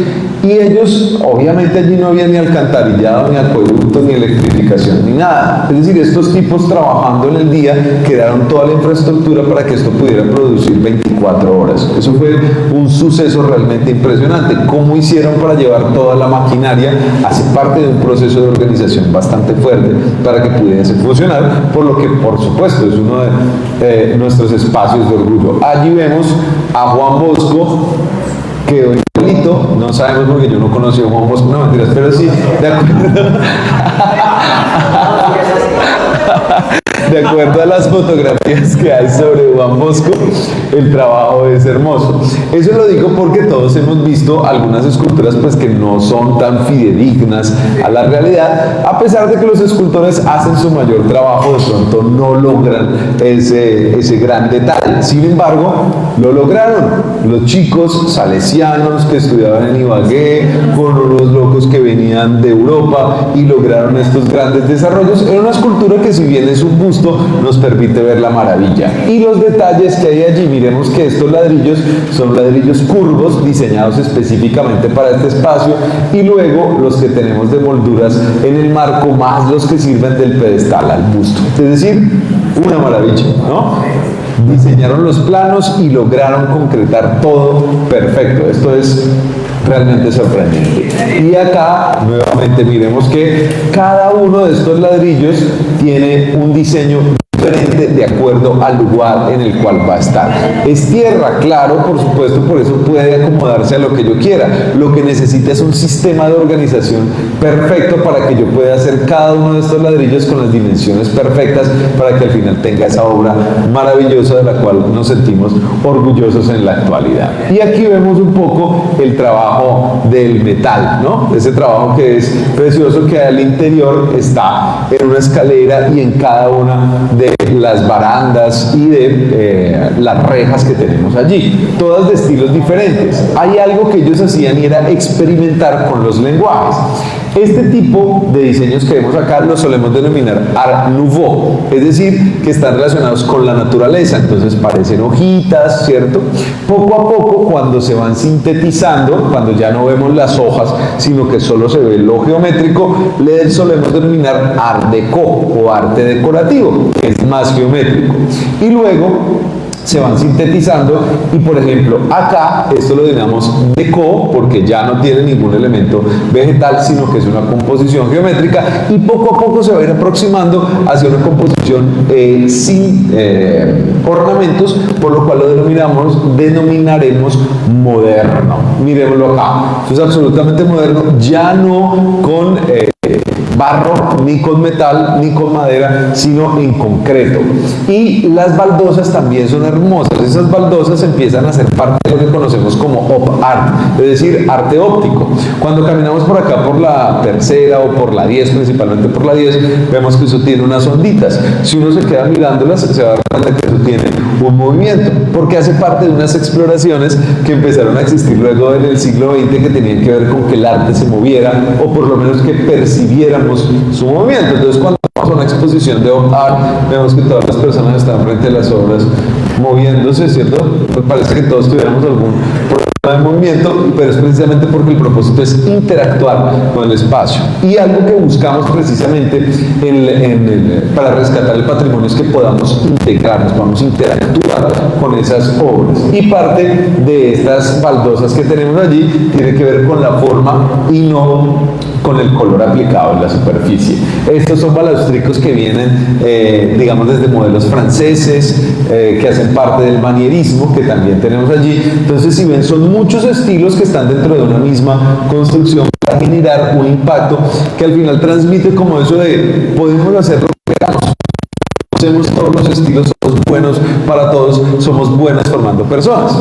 y ellos, obviamente allí no había ni alcantarillado, ni acueducto, ni electrificación, ni nada. Es decir, estos tipos trabajando en el día crearon toda la infraestructura para que esto pudiera producir 24 horas. Eso fue un suceso realmente impresionante. ¿Cómo hicieron para llevar toda la maquinaria? Hace parte de un proceso de organización bastante fuerte para que pudiese funcionar, por lo que, por supuesto, es uno de nuestros espacios de orgullo. Allí vemos a Juan Bosco, que hoy no sabemos porque yo no conocí a Juan Bosco, no mentiras, pero sí, de acuerdo. De acuerdo a las fotografías que hay sobre Juan Bosco, el trabajo es hermoso. Eso lo digo porque todos hemos visto algunas esculturas pues que no son tan fidedignas a la realidad, a pesar de que los escultores hacen su mayor trabajo, de pronto no logran ese gran detalle. Sin embargo, lo lograron. Los chicos salesianos que estudiaban en Ibagué, con unos locos que venían de Europa y lograron estos grandes desarrollos. Era una escultura que, si bien es un busto, nos permite ver la maravilla. Y los detalles que hay allí, miremos que estos ladrillos son ladrillos curvos diseñados específicamente para este espacio, y luego los que tenemos de molduras en el marco, más los que sirven del pedestal al busto. Es decir, una maravilla, ¿no? Diseñaron los planos y lograron concretar todo perfecto. Esto es realmente sorprendente. Y acá, nuevamente, miremos que cada uno de estos ladrillos tiene un diseño diferente de acuerdo al lugar en el cual va a estar. Es tierra, claro, por supuesto, por eso puede acomodarse a lo que yo quiera. Lo que necesita es un sistema de organización perfecto para que yo pueda hacer cada uno de estos ladrillos con las dimensiones perfectas, para que al final tenga esa obra maravillosa de la cual nos sentimos orgullosos en la actualidad. Y aquí vemos un poco el trabajo del metal, ¿no? Ese trabajo que es precioso, que al interior está en una escalera y en cada una de las barandas y de las rejas que tenemos allí, todas de estilos diferentes. Hay algo que ellos hacían y era experimentar con los lenguajes. Este tipo de diseños que vemos acá los solemos denominar Art Nouveau, es decir, que están relacionados con la naturaleza. Entonces parecen hojitas, ¿cierto? Poco a poco, cuando se van sintetizando, cuando ya no vemos las hojas, sino que solo se ve lo geométrico, le solemos denominar Art Deco o arte decorativo, que es más geométrico. Y luego se van sintetizando, y por ejemplo acá esto lo denominamos deco porque ya no tiene ningún elemento vegetal, sino que es una composición geométrica, y poco a poco se va a ir aproximando hacia una composición sin ornamentos, por lo cual lo denominaremos moderno. Miremoslo acá, esto es absolutamente moderno, ya no con barro, ni con metal, ni con madera, sino en concreto. Y las baldosas también son hermosas. Esas baldosas empiezan a ser parte de lo que conocemos como op art, es decir, arte óptico. Cuando caminamos por acá por la Tercera o por la 10, principalmente por la 10, vemos que eso tiene unas onditas. Si uno se queda mirándolas, se va a dar cuenta que eso tiene un movimiento, porque hace parte de unas exploraciones que empezaron a existir luego en el siglo XX, que tenían que ver con que el arte se moviera, o por lo menos que percibiéramos su movimiento. Entonces, cuando vamos a una exposición de art, vemos que todas las personas están frente a las obras moviéndose, ¿cierto? Pues parece que todos tuviéramos algún problema de movimiento, pero es precisamente porque el propósito es interactuar con el espacio. Y algo que buscamos precisamente para rescatar el patrimonio es que podamos integrarnos, podamos interactuar con esas obras. Y parte de estas baldosas que tenemos allí tiene que ver con la forma y no con el color aplicado en la superficie. Estos son balaustricos que vienen, digamos, desde modelos franceses, que hacen parte del manierismo, que también tenemos allí. Entonces, si ven, son muchos estilos que están dentro de una misma construcción para generar un impacto que al final transmite como eso de podemos hacer lo que queramos. Conocemos todos los estilos, somos buenos para todos, somos buenos formando personas.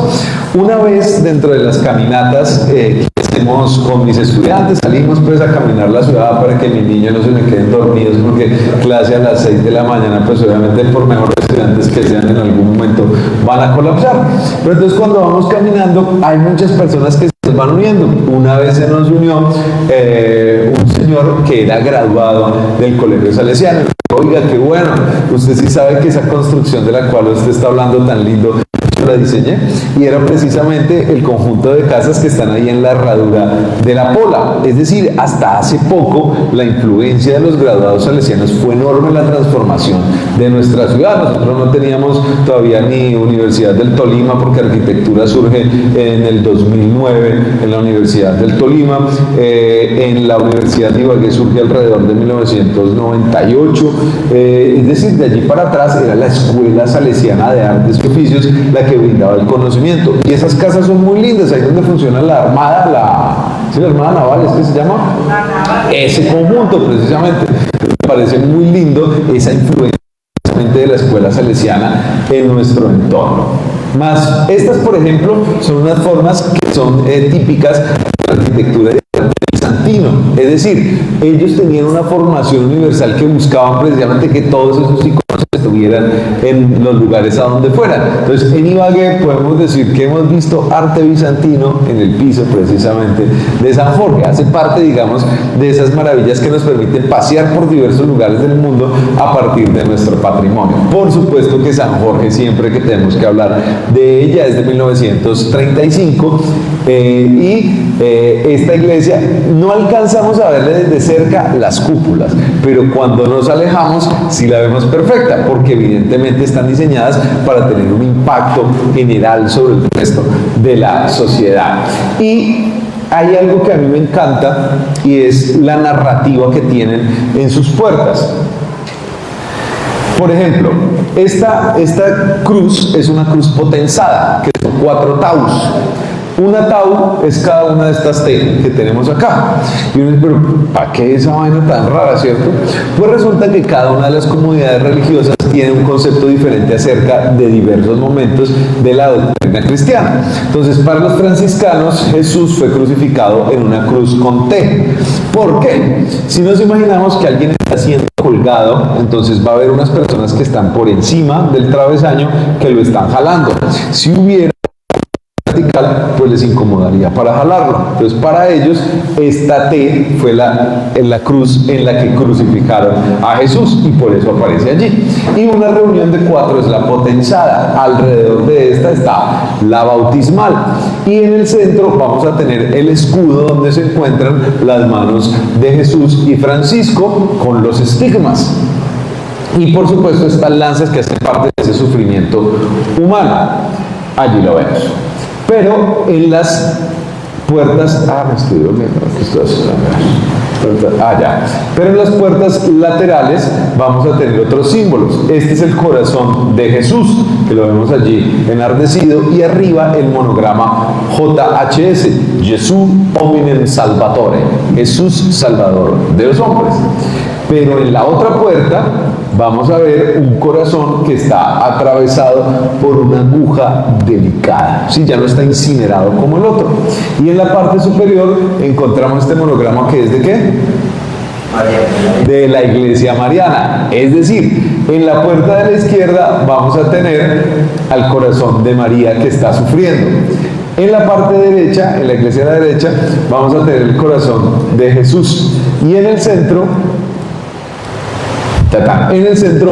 Una vez dentro de las caminatas que hacemos con mis estudiantes, salimos pues a caminar la ciudad para que mis niños no se me queden dormidos, porque clase a las 6 de la mañana, pues obviamente por mejores estudiantes que sean, en algún momento van a colapsar. Pero entonces, cuando vamos caminando, hay muchas personas que se van uniendo. Una vez se nos unió un señor que era graduado del Colegio Salesiano. Oiga, qué bueno, usted sí sabe que esa construcción de la cual usted está hablando tan lindo, yo la diseñé, y era precisamente el conjunto de casas que están ahí en la herradura de la Pola. Es decir, hasta hace poco la influencia de los graduados salesianos fue enorme en la transformación de nuestra ciudad. Nosotros no teníamos todavía ni Universidad del Tolima, porque arquitectura surge en el 2009 en la Universidad del Tolima. En la Universidad de Ibagué surge alrededor de 1998. Es decir, de allí para atrás era la Escuela Salesiana de Artes y Oficios la que brindaba el conocimiento. Y esas casas son muy lindas, ahí donde funciona la Armada, ¿Sí, la hermana Naval es que se llama? Ese conjunto precisamente. Me parece muy lindo esa influencia de la escuela salesiana en nuestro entorno. Más, estas por ejemplo son unas formas que son típicas de la arquitectura bizantino, es decir, ellos tenían una formación universal que buscaban precisamente que todos esos iconos estuvieran en los lugares a donde fueran. Entonces, en Ibagué podemos decir que hemos visto arte bizantino en el piso precisamente de San Jorge. Hace parte, digamos, de esas maravillas que nos permiten pasear por diversos lugares del mundo a partir de nuestro patrimonio. Por supuesto que San Jorge, siempre que tenemos que hablar de ella, es de 1935 esta iglesia no alcanzamos a verle desde cerca las cúpulas, pero cuando nos alejamos sí la vemos perfecta, porque evidentemente están diseñadas para tener un impacto general sobre el resto de la sociedad. Y hay algo que a mí me encanta y es la narrativa que tienen en sus puertas. Por ejemplo, esta cruz es una cruz potenzada, que son 4 taus. Una tau es cada una de estas T que tenemos acá. Y uno dice, pero ¿para qué esa vaina tan rara, cierto? Pues resulta que cada una de las comunidades religiosas tiene un concepto diferente acerca de diversos momentos de la doctrina cristiana. Entonces, para los franciscanos, Jesús fue crucificado en una cruz con T. ¿Por qué? Si nos imaginamos que alguien está siendo colgado, entonces va a haber unas personas que están por encima del travesaño que lo están jalando. Si hubiera vertical, pues les incomodaría para jalarlo. Entonces, para ellos, esta T fue la cruz en la que crucificaron a Jesús y por eso aparece allí. Y una reunión de 4 es la potenzada. Alrededor de esta está la bautismal. Y en el centro vamos a tener el escudo donde se encuentran las manos de Jesús y Francisco con los estigmas. Y por supuesto estas lanzas que hacen parte de ese sufrimiento humano. Allí lo vemos. Pero en las puertas, me estoy durmiendo, aquí estoy haciendo. Ya. Pero en las puertas laterales vamos a tener otros símbolos. Este es el corazón de Jesús, que lo vemos allí enardecido, y arriba el monograma JHS, Jesús Hominem Salvatore, Jesús Salvador de los hombres. Pero en la otra puerta vamos a ver un corazón que está atravesado por una aguja delicada. Sí, ya no está incinerado como el otro. Y en la parte superior encontramos este monograma que es de ¿qué? De la Iglesia Mariana. Es decir, en la puerta de la izquierda vamos a tener al corazón de María que está sufriendo. En la parte derecha, en la iglesia de la derecha, vamos a tener el corazón de Jesús. Y en el centro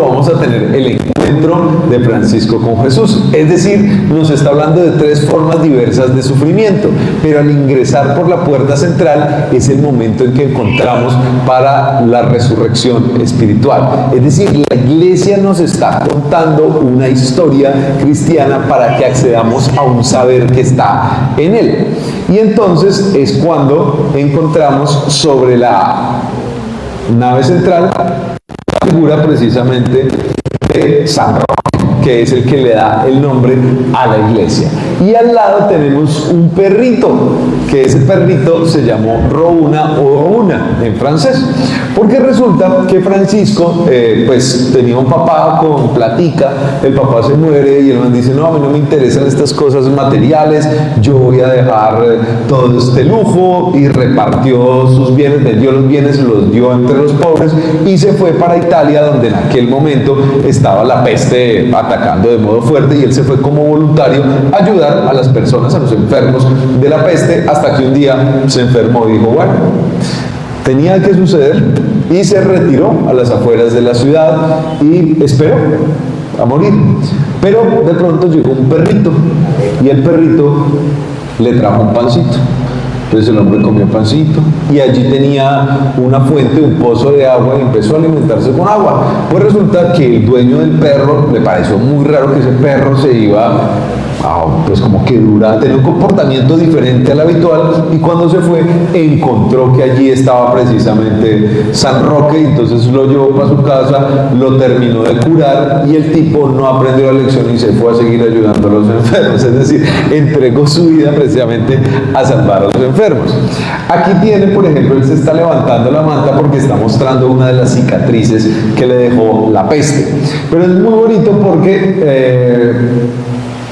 vamos a tener el encuentro de Francisco con Jesús. Es decir, nos está hablando de 3 formas diversas de sufrimiento, pero al ingresar por la puerta central es el momento en que encontramos para la resurrección espiritual. Es decir, la iglesia nos está contando una historia cristiana para que accedamos a un saber que está en él. Y entonces es cuando encontramos sobre la nave central figura precisamente de San Roque, que es el que le da el nombre a la iglesia. Y al lado tenemos un perrito, que ese perrito se llamó Rouna o Rouna en francés, porque resulta que Francisco pues tenía un papá con platica, el papá se muere y el man dice, no, a mí no me interesan estas cosas materiales, yo voy a dejar todo este lujo, y repartió sus bienes, vendió los bienes, los dio entre los pobres y se fue para Italia, donde en aquel momento estaba la peste atacando de modo fuerte, y él se fue como voluntario a ayudar a las personas, a los enfermos de la peste, hasta que un día se enfermó y dijo, bueno, tenía que suceder, y se retiró a las afueras de la ciudad y esperó a morir. Pero de pronto llegó un perrito, y el perrito le trajo un pancito. Entonces el hombre comió pancito, y allí tenía una fuente, un pozo de agua, y empezó a alimentarse con agua. Pues resulta que el dueño del perro le pareció muy raro que ese perro se iba pues como que dura, tenía un comportamiento diferente al habitual, y cuando se fue encontró que allí estaba precisamente San Roque, y entonces lo llevó para su casa, lo terminó de curar, y el tipo no aprendió la lección y se fue a seguir ayudando a los enfermos, es decir, entregó su vida precisamente a salvar a los enfermos. Aquí tiene, por ejemplo, él se está levantando la manta porque está mostrando una de las cicatrices que le dejó la peste, pero es muy bonito porque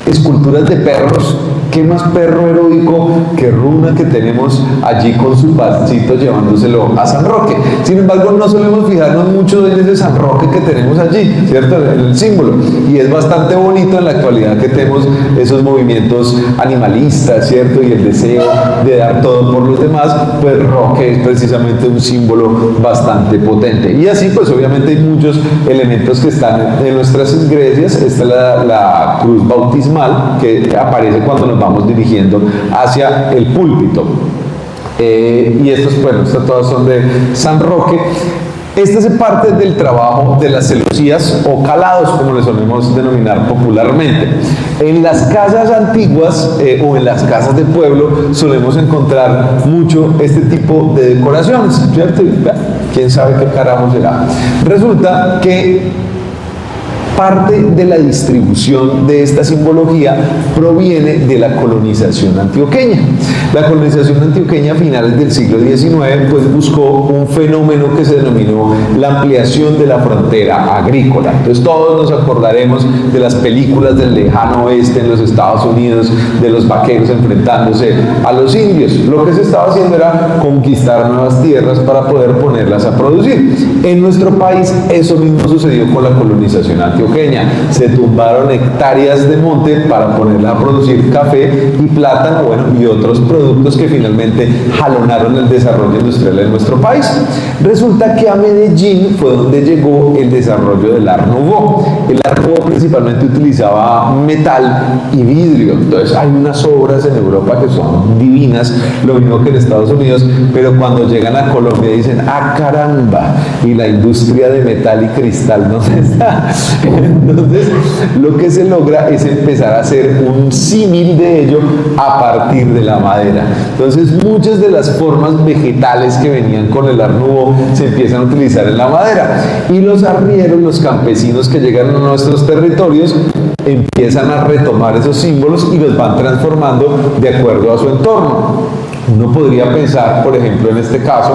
esculturas de perros. ¿Qué más perro heroico que Runa, que tenemos allí con su pasito llevándoselo a San Roque? Sin embargo, no solemos fijarnos mucho en ese San Roque que tenemos allí, ¿cierto? En el símbolo. Y es bastante bonito en la actualidad que tenemos esos movimientos animalistas, ¿cierto? Y el deseo de dar todo por los demás, pues Roque es precisamente un símbolo bastante potente. Y así, pues obviamente hay muchos elementos que están en nuestras iglesias. Esta es la cruz bautismal que aparece cuando nos vamos dirigiendo hacia el púlpito. Y estos, bueno, estas todas son de San Roque. Esta es parte del trabajo de las celosías o calados, como le solemos denominar popularmente. En las casas antiguas o en las casas de pueblo solemos encontrar mucho este tipo de decoraciones, ¿cierto? ¿Quién sabe qué carajo será? Resulta que parte de la distribución de esta simbología proviene de la colonización antioqueña. La colonización antioqueña a finales del siglo XIX pues buscó un fenómeno que se denominó la ampliación de la frontera agrícola. Entonces todos nos acordaremos de las películas del lejano oeste en los Estados Unidos, de los vaqueros enfrentándose a los indios. Lo que se estaba haciendo era conquistar nuevas tierras para poder ponerlas a producir. En nuestro país eso mismo sucedió con la colonización antioqueña. Se tumbaron hectáreas de monte para ponerla a producir café y plátano, bueno, y otros productos que finalmente jalonaron el desarrollo industrial en nuestro país. Resulta que a Medellín fue donde llegó el desarrollo del Art Nouveau. El Art Nouveau principalmente utilizaba metal y vidrio. Entonces hay unas obras en Europa que son divinas, lo mismo que en Estados Unidos, pero cuando llegan a Colombia dicen, ¡ah, caramba! Y la industria de metal y cristal, ¿dónde está? Entonces, lo que se logra es empezar a hacer un símil de ello a partir de la madera. Entonces, muchas de las formas vegetales que venían con el Art Nouveau se empiezan a utilizar en la madera. Y los arrieros, los campesinos que llegan a nuestros territorios, empiezan a retomar esos símbolos y los van transformando de acuerdo a su entorno. Uno podría pensar, por ejemplo, en este caso,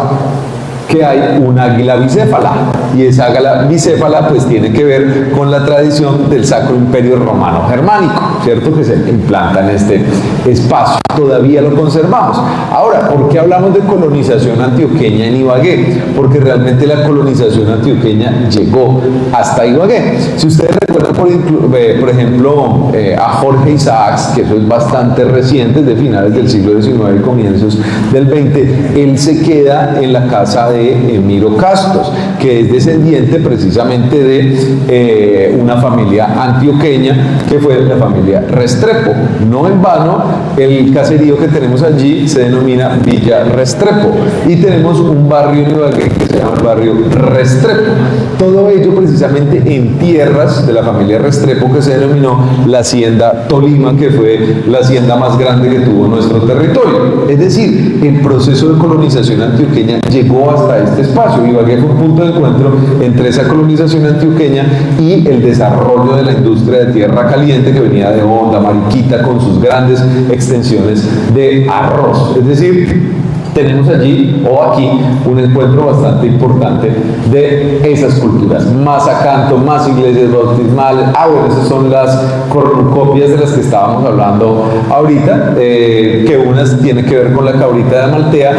que hay un águila bicéfala, y esa águila bicéfala pues tiene que ver con la tradición del Sacro Imperio Romano Germánico, ¿cierto? Que se implanta en este espacio. Todavía lo conservamos. Ahora, ¿por qué hablamos de colonización antioqueña en Ibagué? Porque realmente la colonización antioqueña llegó hasta Ibagué. Si ustedes recuerdan, por ejemplo, a Jorge Isaacs, que eso es bastante reciente, de finales del siglo XIX y comienzos del XX, él se queda en la casa de Emiro Castos, que es descendiente precisamente de una familia antioqueña que fue la familia Restrepo. No en vano, el caserío que tenemos allí se denomina Villa Restrepo, y tenemos un barrio en Ibagué que se llama el barrio Restrepo. Todo ello precisamente en tierras de la familia Restrepo, que se denominó la Hacienda Tolima, que fue la hacienda más grande que tuvo nuestro territorio. Es decir, el proceso de colonización antioqueña llegó hasta este espacio. Ibagué fue un punto de encuentro entre esa colonización antioqueña y el desarrollo de la industria de tierra caliente que venía de Honda, Mariquita, con sus grandes extensiones de arroz. Es decir, tenemos allí o aquí un encuentro bastante importante de esas culturas. Más acanto, más iglesias bautismales. Bueno, esas son las cornucopias de las que estábamos hablando ahorita, que unas tiene que ver con la cabrita de Amaltea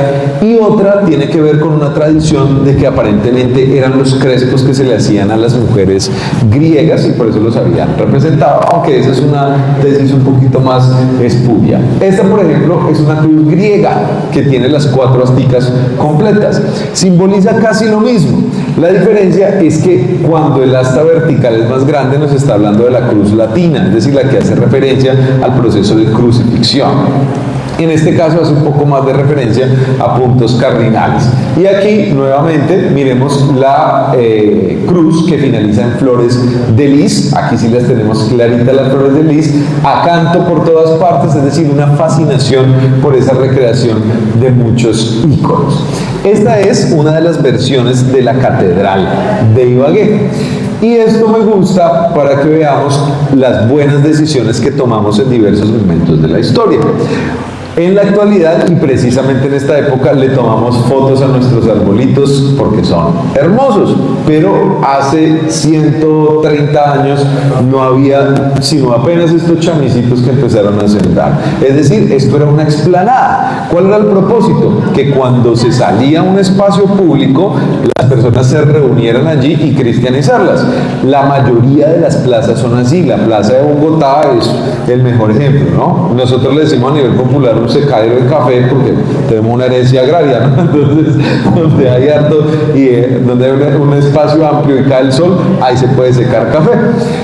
y otra tiene que ver con una tradición de que aparentemente eran los crespos que se le hacían a las mujeres griegas y por eso los habían representado, aunque esa es una tesis un poquito más espuria. Esta, por ejemplo, es una cruz griega que tiene las 4 asticas completas. Simboliza casi lo mismo. La diferencia es que cuando el asta vertical es más grande nos está hablando de la cruz latina, es decir, la que hace referencia al proceso de crucifixión. En este caso hace un poco más de referencia a puntos cardinales. Y aquí nuevamente miremos la cruz que finaliza en flores de lis. Aquí sí las tenemos claritas las flores de lis, acanto por todas partes, es decir, una fascinación por esa recreación de muchos íconos. Esta es una de las versiones de la catedral de Ibagué. Y esto me gusta para que veamos las buenas decisiones que tomamos en diversos momentos de la historia. En la actualidad, y precisamente en esta época, le tomamos fotos a nuestros arbolitos porque son hermosos, pero hace 130 años no había sino apenas estos chamicitos que empezaron a sembrar. Es decir, esto era una explanada. ¿Cuál era el propósito? Que cuando se salía a un espacio público, las personas se reunieran allí y cristianizarlas. La mayoría de las plazas son así. La plaza de Bogotá es el mejor ejemplo, ¿no? Nosotros le decimos a nivel popular un secadero de café porque tenemos una herencia agraria, ¿no? Entonces, donde hay harto y donde hay un espacio amplio y cae el sol, ahí se puede secar café.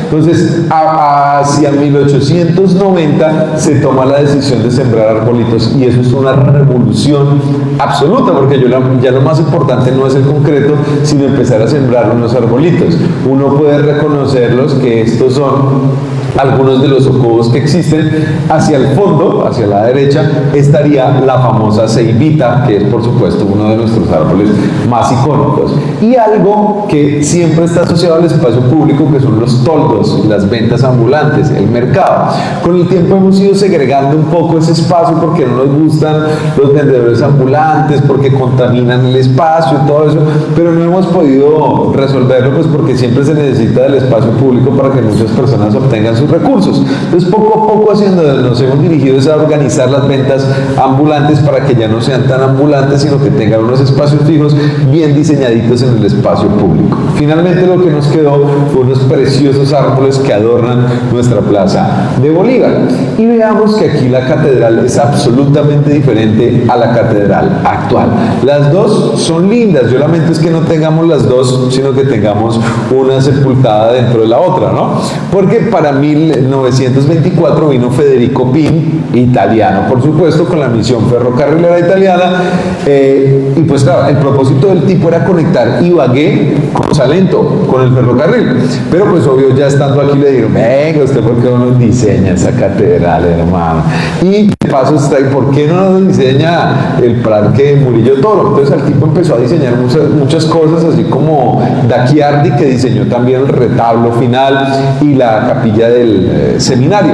Entonces, hacia 1890 se toma la decisión de sembrar arbolitos y eso es una revolución absoluta porque ya lo más importante no es el concreto, sino empezar a sembrar unos arbolitos. Uno puede reconocerlos que estos son algunos de los socobos que existen. Hacia el fondo, hacia la derecha, estaría la famosa ceibita, que es por supuesto uno de nuestros árboles más icónicos. Y algo que siempre está asociado al espacio público, que son los toldos, las ventas ambulantes, el mercado. Con el tiempo hemos ido segregando un poco ese espacio porque no nos gustan los vendedores ambulantes, porque contaminan el espacio y todo eso, pero no hemos podido resolverlo pues porque siempre se necesita del espacio público para que muchas personas obtengan sus recursos. Entonces poco a poco nos hemos dirigido a organizar las ventas ambulantes para que ya no sean tan ambulantes, sino que tengan unos espacios fijos bien diseñaditos en el espacio público. Finalmente lo que nos quedó fue unos preciosos árboles que adornan nuestra plaza de Bolívar. Y veamos que aquí la catedral es absolutamente diferente a la catedral actual. Las dos son lindas, yo lamento es que no tengamos las dos, sino que tengamos una sepultada dentro de la otra, ¿no? Porque para 1924 vino Federico Pin, italiano por supuesto, con la misión ferrocarrilera italiana, y pues claro, el propósito del tipo era conectar Ibagué con Salento, con el ferrocarril, pero pues obvio ya estando aquí le dijeron, venga usted, ¿por qué no nos diseña esa catedral, hermano? Y de paso está, ¿y por qué no nos diseña el parque de Murillo Toro? Entonces el tipo empezó a diseñar muchas cosas, así como Dacchiardi, que diseñó también el retablo final y la capilla del seminario.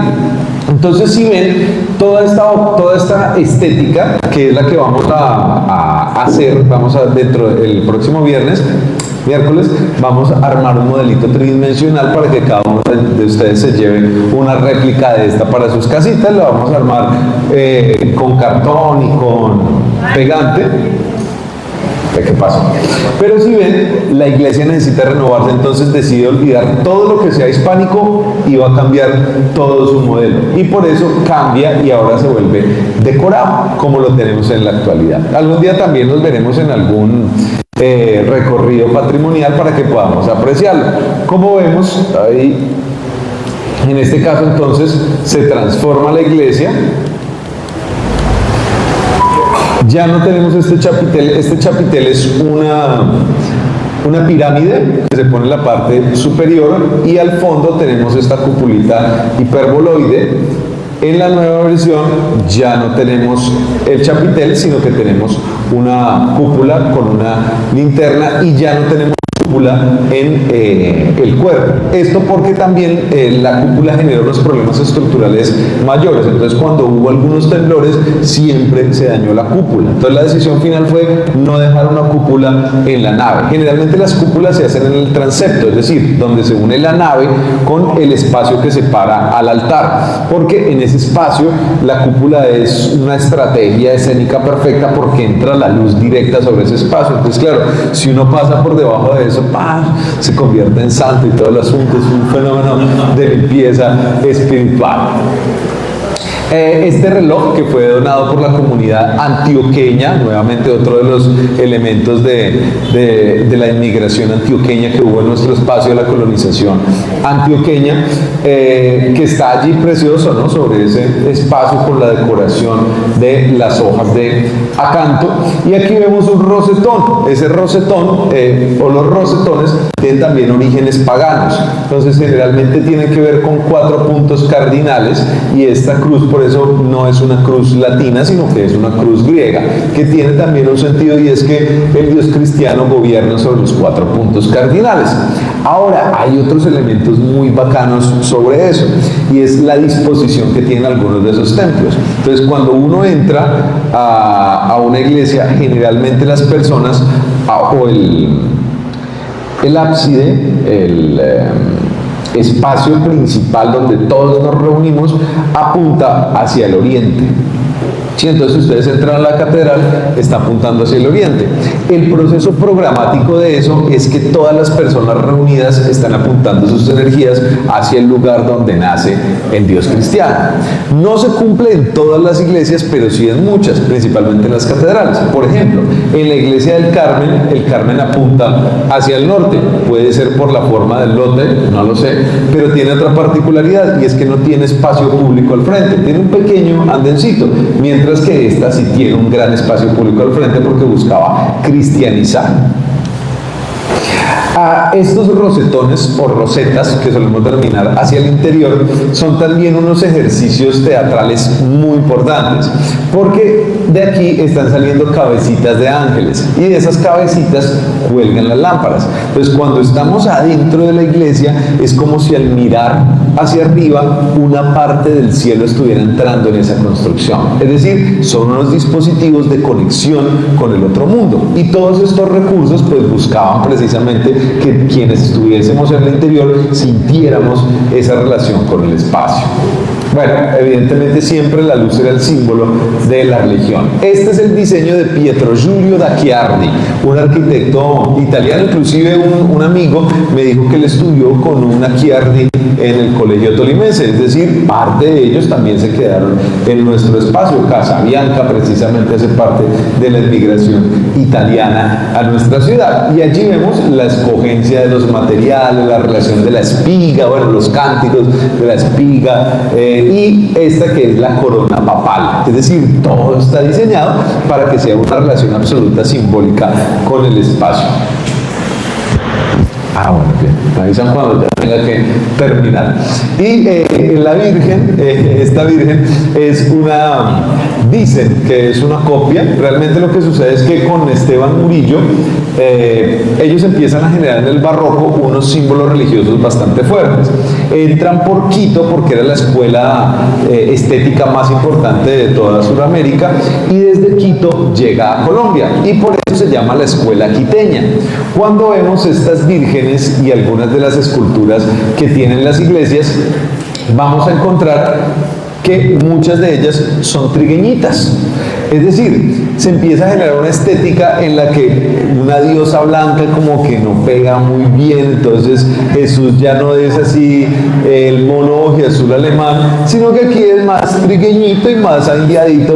Entonces, si ven, toda esta estética, que es la que vamos a hacer, dentro del próximo miércoles, vamos a armar un modelito tridimensional para que cada uno de ustedes se lleve una réplica de esta para sus casitas. La vamos a armar con cartón y con pegante. ¿Qué pasó? Pero si ven, la iglesia necesita renovarse, entonces decide olvidar todo lo que sea hispánico y va a cambiar todo su modelo. Y por eso cambia y ahora se vuelve decorado, como lo tenemos en la actualidad. Algún día también nos veremos en algún recorrido patrimonial para que podamos apreciarlo. Como vemos, ahí, en este caso entonces se transforma la iglesia. Ya no tenemos este chapitel es una pirámide que se pone en la parte superior y al fondo tenemos esta cupulita hiperboloide. En la nueva versión ya no tenemos el chapitel, sino que tenemos una cúpula con una linterna y ya no tenemos cúpula en el cuerpo. Esto porque también la cúpula generó unos problemas estructurales mayores. Entonces cuando hubo algunos temblores siempre se dañó la cúpula. Entonces la decisión final fue no dejar una cúpula en la nave. Generalmente las cúpulas se hacen en el transepto, es decir, donde se une la nave con el espacio que separa al altar, porque en ese espacio la cúpula es una estrategia escénica perfecta porque entra la luz directa sobre ese espacio. Entonces claro, si uno pasa por debajo de eso, se convierte en santo y todo el asunto, es un fenómeno de limpieza espiritual. Este reloj, que fue donado por la comunidad antioqueña, nuevamente otro de los elementos de la inmigración antioqueña que hubo en nuestro espacio de la colonización antioqueña, que está allí precioso, ¿no? Sobre ese espacio con la decoración de las hojas de acanto. Y aquí vemos un rosetón. Ese rosetón, o los rosetones, tienen también orígenes paganos. Entonces, generalmente tienen que ver con 4 puntos cardinales, y esta cruz, por eso no es una cruz latina, sino que es una cruz griega, que tiene también un sentido, y es que el Dios cristiano gobierna sobre los 4 puntos cardinales. Ahora, hay otros elementos muy bacanos sobre eso, y es la disposición que tienen algunos de esos templos. Entonces, cuando uno entra a una iglesia, generalmente las personas, o el ábside, el espacio principal donde todos nos reunimos, apunta hacia el oriente. Sí, entonces ustedes entran a la catedral, está apuntando hacia el oriente. El proceso programático de eso es que todas las personas reunidas están apuntando sus energías hacia el lugar donde nace el Dios cristiano. No se cumple en todas las iglesias, pero sí en muchas, principalmente en las catedrales. Por ejemplo, en la iglesia del Carmen, el Carmen apunta hacia el norte. Puede ser por la forma del lote, no lo sé, pero tiene otra particularidad, y es que no tiene espacio público al frente, tiene un pequeño andencito, mientras que esta sí tiene un gran espacio público al frente porque buscaba cristianizar. Estos rosetones o rosetas que solemos terminar hacia el interior son también unos ejercicios teatrales muy importantes, porque de aquí están saliendo cabecitas de ángeles, y de esas cabecitas cuelgan las lámparas. Entonces, cuando estamos adentro de la iglesia, es como si al mirar hacia arriba una parte del cielo estuviera entrando en esa construcción. Es decir, son unos dispositivos de conexión con el otro mundo, y todos estos recursos pues buscaban precisamente que quienes estuviésemos en el interior sintiéramos esa relación con el espacio. Bueno, evidentemente siempre la luz era el símbolo de la religión. Este es el diseño de Pietro Giulio da Chiardi, un arquitecto italiano. Inclusive un amigo me dijo que él estudió con una Chiardi en el colegio tolimense, es decir, parte de ellos también se quedaron en nuestro espacio. Casabianca precisamente hace parte de la inmigración italiana a nuestra ciudad, y allí vemos la escogencia de los materiales, la relación de la espiga, bueno, los cánticos de la espiga, y esta que es la corona papal. Es decir, todo está diseñado para que sea una relación absoluta simbólica con el espacio. Bueno, bien, me avisan cuando ya tenga que terminar. Y la Virgen, esta Virgen es dicen que es una copia. Realmente lo que sucede es que con Esteban Murillo, ellos empiezan a generar en el barroco unos símbolos religiosos bastante fuertes. Entran por Quito porque era la escuela estética más importante de toda Sudamérica, y desde Quito llega a Colombia, y por eso se llama la escuela quiteña. Cuando vemos estas vírgenes y algunas de las esculturas que tienen las iglesias, vamos a encontrar que muchas de ellas son trigueñitas. Es decir, se empieza a generar una estética en la que una diosa blanca como que no pega muy bien. Entonces Jesús ya no es así el mono azul alemán, sino que aquí es más trigueñito y más anguiadito,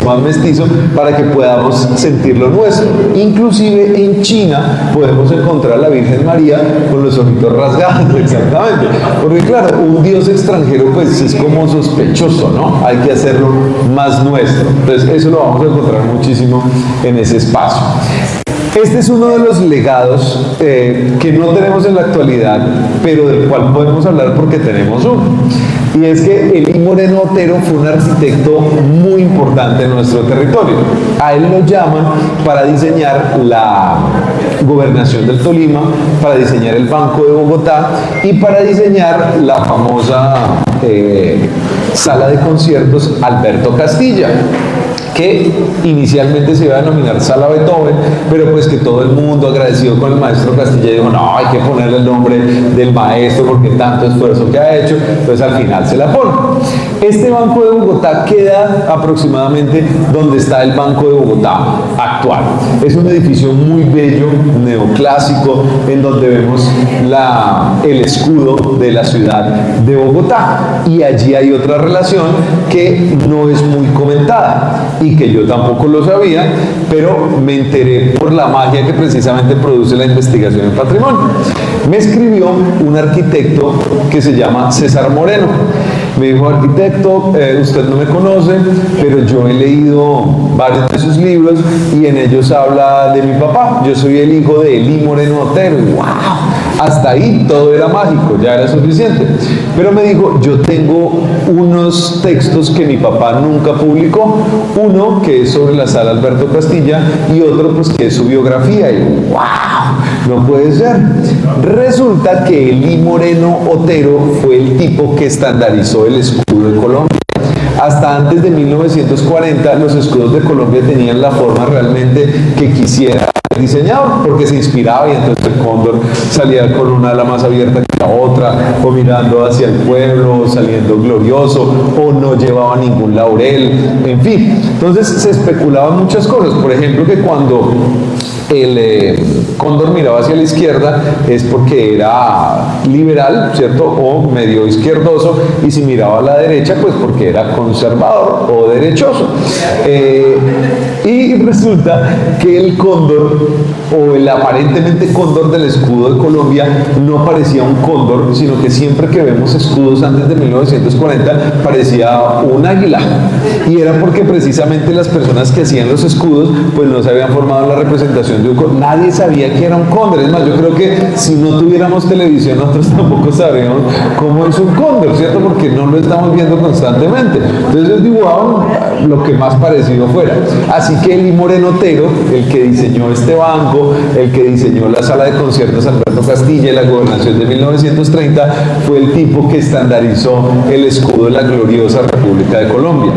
más mestizo, para que podamos sentir lo nuestro. Inclusive en China podemos encontrar a la Virgen María con los ojitos rasgados, exactamente, porque claro, un dios extranjero pues es como sospechoso, ¿no? Hay que hacerlo más nuestro. Entonces eso lo vamos a encontrar muchísimo en ese espacio. Este es uno de los legados que no tenemos en la actualidad, pero del cual podemos hablar porque tenemos uno. Y es que Elí Moreno Otero fue un arquitecto muy importante en nuestro territorio. A él lo llaman para diseñar la gobernación del Tolima, para diseñar el Banco de Bogotá y para diseñar la famosa sala de conciertos Alberto Castilla. que inicialmente se iba a denominar Sala Beethoven, pero pues que todo el mundo agradecido con el maestro Castilla dijo, no, hay que ponerle el nombre del maestro porque tanto esfuerzo que ha hecho, entonces al final se la pone. Este Banco de Bogotá queda aproximadamente donde está el Banco de Bogotá actual. Es un edificio muy bello, neoclásico, en donde vemos el escudo de la ciudad de Bogotá. Y allí hay otra relación que no es muy comentada y que yo tampoco lo sabía, pero me enteré por la magia que precisamente produce la investigación en patrimonio. Me escribió un arquitecto que se llama César Moreno. Me dijo, arquitecto, usted no me conoce, pero yo he leído varios de sus libros y en ellos habla de mi papá. Yo soy el hijo de Elí Moreno Otero. ¡Wow! Hasta ahí todo era mágico, ya era suficiente. Pero me dijo, yo tengo unos textos que mi papá nunca publicó. Uno que es sobre la sala Alberto Castilla y otro pues que es su biografía. Y ¡wow! No puede ser. Resulta que Elí Moreno Otero fue el tipo que estandarizó el escudo de Colombia. Hasta antes de 1940 los escudos de Colombia tenían la forma realmente que quisiera el diseñador, porque se inspiraba y entonces el cóndor salía con una ala más abierta que la otra, o mirando hacia el pueblo, o saliendo glorioso, o no llevaba ningún laurel, en fin. Entonces se especulaban muchas cosas, por ejemplo que cuando el cóndor miraba hacia la izquierda es porque era liberal, ¿cierto? O medio izquierdoso, y si miraba a la derecha, pues porque era conservador o derechoso. Y resulta que el cóndor, o el aparentemente cóndor del escudo de Colombia, no parecía un cóndor, sino que siempre que vemos escudos antes de 1940 parecía un águila. Y era porque precisamente las personas que hacían los escudos pues no se habían formado en la representación de un cóndor. Nadie sabía que era un cóndor. Es más, yo creo que si no tuviéramos televisión nosotros tampoco sabríamos cómo es un cóndor, ¿cierto? Porque no lo estamos viendo constantemente. Entonces ellos dibujaban lo que más parecido fuera. Así que Elí Moreno Otero, el que diseñó este banco, el que diseñó la sala de conciertos Alberto Castilla y la gobernación de 1930, fue el tipo que estandarizó el escudo de la gloriosa República de Colombia.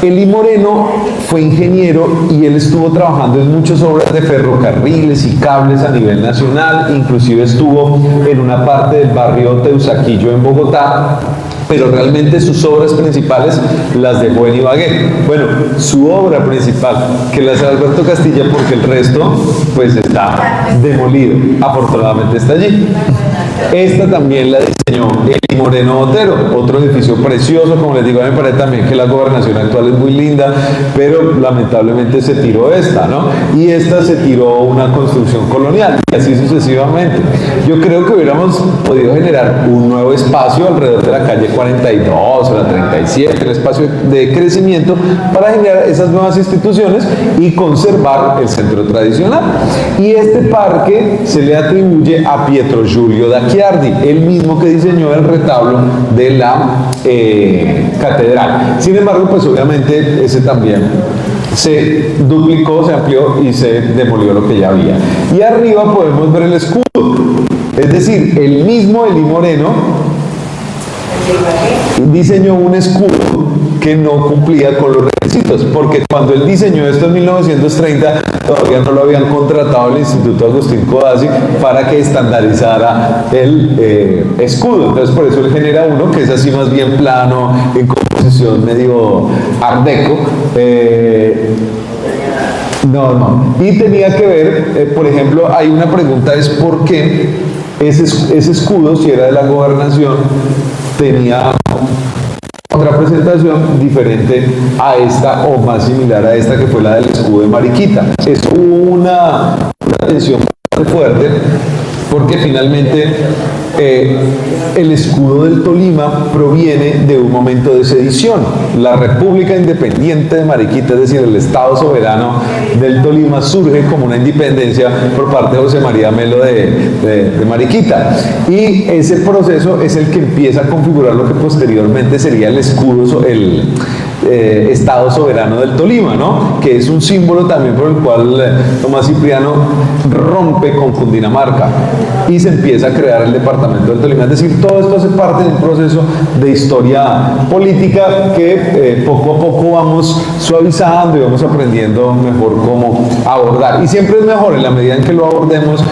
Elí Moreno fue ingeniero y él estuvo trabajando en muchas obras de ferrocarriles y cables a nivel nacional, inclusive estuvo en una parte del barrio Teusaquillo en Bogotá, pero realmente sus obras principales las dejó en Ibagué. Bueno, su obra principal, que la hace Alberto Castilla, porque el resto pues está demolido, afortunadamente está allí. Esta también la diseñó Elí Moreno Otero, otro edificio precioso, como les digo, a mí me parece también que la gobernación actual es muy linda, pero lamentablemente se tiró esta, ¿no? Y esta se tiró una construcción colonial, y así sucesivamente. Yo creo que hubiéramos podido generar un nuevo espacio alrededor de la calle 42 o la 37, un espacio de crecimiento para generar esas nuevas instituciones y conservar el centro tradicional. Y este parque se le atribuye a Pietro Giulio D'Acchiardi, el mismo que diseñó el retablo de la catedral. Sin embargo, pues obviamente ese también se duplicó, se amplió y se demolió lo que ya había. Y arriba podemos ver el escudo, es decir, el mismo Elí Moreno diseñó un escudo que no cumplía con los requisitos, porque cuando él diseñó esto en 1930 todavía no lo habían contratado el Instituto Agustín Codazzi para que estandarizara el escudo. Entonces por eso él genera uno que es así más bien plano, en composición medio art deco. Y tenía que ver, por ejemplo, hay una pregunta, es por qué ese escudo, si era de la gobernación, tenía otra presentación diferente a esta o más similar a esta que fue la del escudo de Mariquita. Eso hubo una tensión bastante fuerte porque finalmente el escudo del Tolima proviene de un momento de sedición. La República Independiente de Mariquita, es decir, el Estado soberano del Tolima, surge como una independencia por parte de José María Melo de Mariquita. Y ese proceso es el que empieza a configurar lo que posteriormente sería el escudo, el Estado soberano del Tolima, ¿no? Que es un símbolo también por el cual Tomás Cipriano rompe con Cundinamarca y se empieza a crear el departamento del Tolima. Es decir, todo esto hace parte de un proceso de historia política que poco a poco vamos suavizando y vamos aprendiendo mejor cómo abordar. Y siempre es mejor, en la medida en que lo abordemos,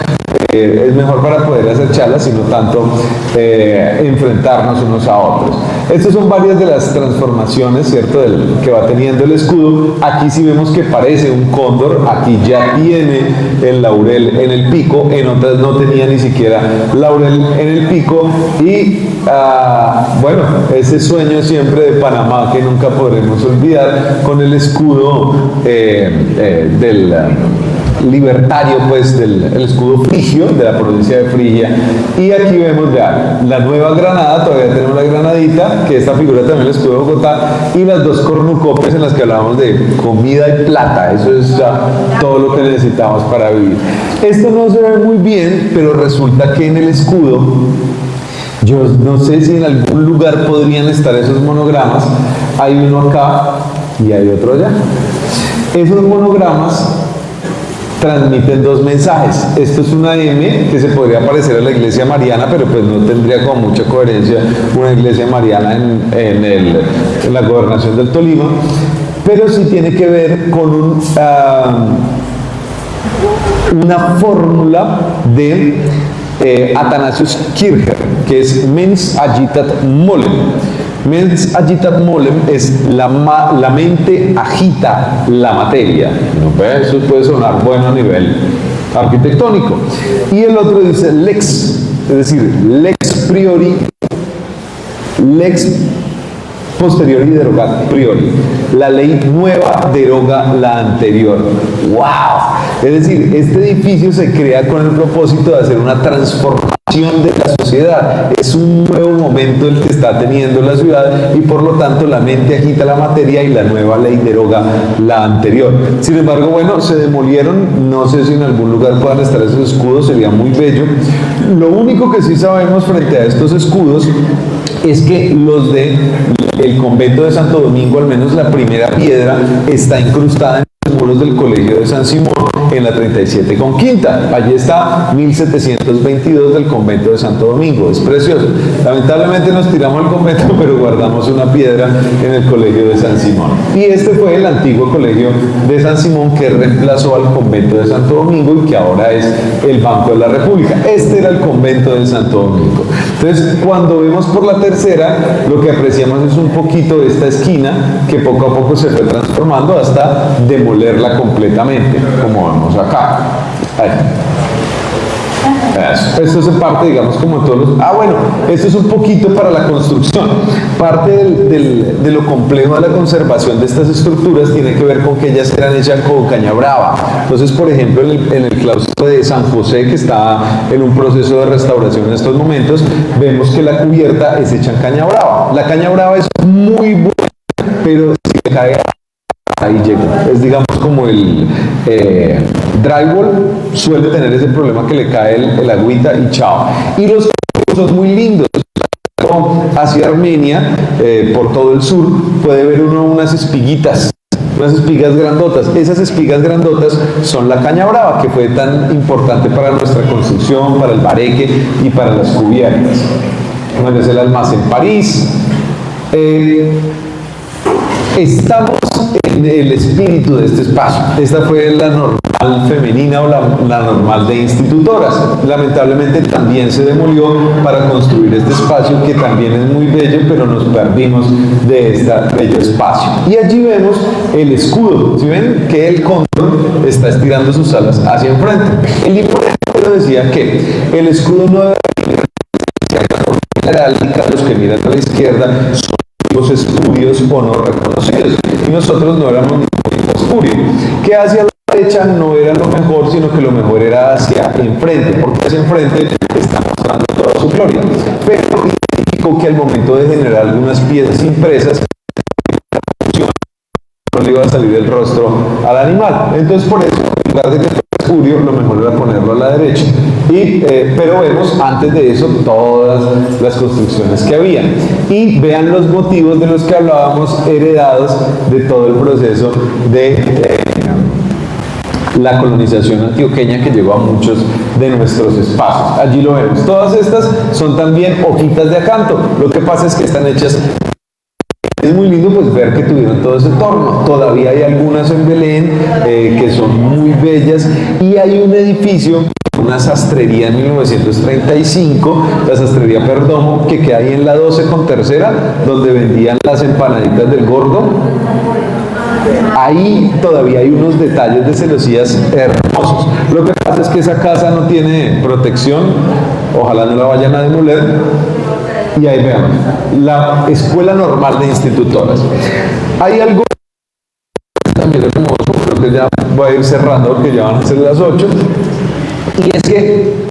es mejor para poder hacer charlas y no tanto enfrentarnos unos a otros. Estas son varias de las transformaciones, ¿cierto?, que va teniendo el escudo. Aquí sí vemos que parece un cóndor, aquí ya tiene el laurel en el pico, en otras no tenía ni siquiera laurel en el pico. Y bueno, ese sueño siempre de Panamá que nunca podremos olvidar, con el escudo del libertario, pues el escudo frigio de la provincia de Frigia. Y aquí vemos ya la Nueva Granada, todavía tenemos la granadita, que esta figura también el escudo de Bogotá, y las dos cornucopias en las que hablábamos de comida y plata. Eso es todo lo que necesitamos para vivir. Esto no se ve muy bien, pero resulta que en el escudo, yo no sé si en algún lugar podrían estar esos monogramas. Hay uno acá y hay otro allá. Esos monogramas transmiten dos mensajes. Esto es una M que se podría parecer a la iglesia mariana, pero pues no tendría como mucha coherencia una iglesia mariana en la gobernación del Tolima, pero sí tiene que ver con una fórmula de Athanasius Kircher, que es mens agitat molem. Mens agitat molem es la mente agita la materia. Eso puede sonar bueno a nivel arquitectónico. Y el otro dice lex, es decir, lex priori, lex posteriori derogat priori. La ley nueva deroga la anterior. ¡Wow! Es decir, este edificio se crea con el propósito de hacer una transformación de la sociedad. Es un nuevo momento el que está teniendo la ciudad y por lo tanto la mente agita la materia y la nueva ley deroga la anterior. Sin embargo, bueno, se demolieron. No sé si en algún lugar puedan estar esos escudos, sería muy bello. Lo único que sí sabemos frente a estos escudos es que los de el convento de Santo Domingo, al menos la primera piedra, está incrustada en los muros del colegio de San Simón en la 37 con quinta. Allí está 1722 del convento de Santo Domingo. Es precioso. Lamentablemente nos tiramos al convento, pero guardamos una piedra en el colegio de San Simón. Y este fue el antiguo colegio de San Simón que reemplazó al convento de Santo Domingo y que ahora es el Banco de la República. Este era el convento de Santo Domingo. Entonces, cuando vemos por la tercera, lo que apreciamos es un poquito de esta esquina que poco a poco se fue transformando hasta demolerla completamente, como vemos acá. Ahí. Esto es parte, digamos, como todos los... bueno, esto es un poquito para la construcción. Parte de lo complejo de la conservación de estas estructuras tiene que ver con que ellas eran hechas con caña brava. Entonces, por ejemplo, en el claustro de San José, que está en un proceso de restauración en estos momentos, vemos que la cubierta es hecha en caña brava. La caña brava es muy buena, pero si le cae ahí llega. Es, digamos, como el drywall suele tener ese problema que le cae el agüita y chao. Y los son muy lindos. Hacia Armenia, por todo el sur, puede ver uno unas espiguitas, unas espigas grandotas. Esas espigas grandotas son la caña brava, que fue tan importante para nuestra construcción, para el bareque y para las cubiertas. Bueno, es el almacén París. Estamos en el espíritu de este espacio. Esta fue la normal femenina o la normal de institutoras. Lamentablemente también se demolió para construir este espacio, que también es muy bello, pero nos perdimos de este bello espacio. Y allí vemos el escudo. ¿Sí ven? Que el cóndor está estirando sus alas hacia enfrente. El libro decía que el escudo no debe heráldica, los que miran a la izquierda son los espurios o no reconocidos, y nosotros no éramos ningún espurio. Que hacia la derecha no era lo mejor, sino que lo mejor era hacia enfrente, porque hacia enfrente está mostrando toda su gloria. Pero indicó que al momento de generar algunas piezas impresas, no le iba a salir el rostro al animal. Entonces, por eso, en lugar de que fuera espurio, lo mejor era ponerlo a la derecha. Pero vemos antes de eso todas las construcciones que había. Y vean los motivos de los que hablábamos, heredados de todo el proceso de la colonización antioqueña que llegó a muchos de nuestros espacios. Allí lo vemos. Todas estas son también hojitas de acanto. Lo que pasa es que están hechas es muy lindo pues ver que tuvieron todo ese entorno. Todavía hay algunas en Belén que son muy bellas y hay un edificio, una sastrería en 1935, la sastrería Perdomo, que queda ahí en la 12 con tercera, donde vendían las empanaditas del Gordo. Ahí todavía hay unos detalles de celosías hermosos. Lo que pasa es que esa casa no tiene protección, ojalá no la vayan a demoler. Y ahí vean, la Escuela Normal de Institutoras. Hay algo también hermoso, creo que ya voy a ir cerrando porque ya van a ser las 8. Y es que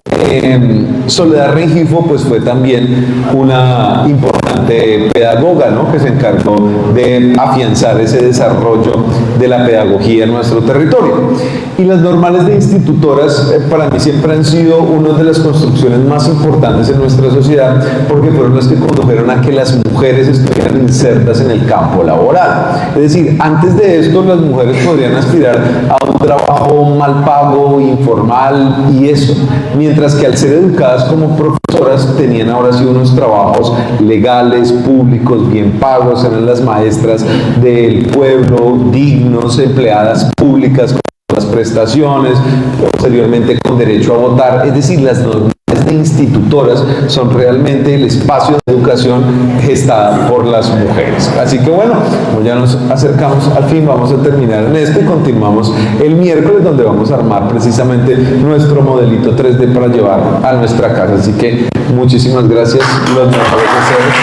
Soledad Rengifo pues fue también una importante pedagoga, ¿no?, que se encargó de afianzar ese desarrollo de la pedagogía en nuestro territorio. Y las normales de institutoras para mí siempre han sido una de las construcciones más importantes en nuestra sociedad, porque fueron las que condujeron a que las mujeres estuvieran insertas en el campo laboral. Es decir, antes de esto las mujeres podrían aspirar a un trabajo mal pago, informal y eso, mientras que al ser educadas como profesoras tenían ahora sí unos trabajos legales, públicos, bien pagos, eran las maestras del pueblo, dignos, empleadas públicas con las prestaciones, posteriormente con derecho a votar. Es decir, las normales de institutoras son realmente el espacio de educación gestada por las mujeres. Así que bueno, como ya nos acercamos al fin, vamos a terminar en esto y continuamos el miércoles, donde vamos a armar precisamente nuestro modelito 3D para llevar a nuestra casa. Así que muchísimas gracias, los mejores deseos.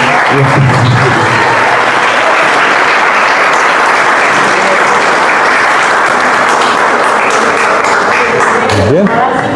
Bien.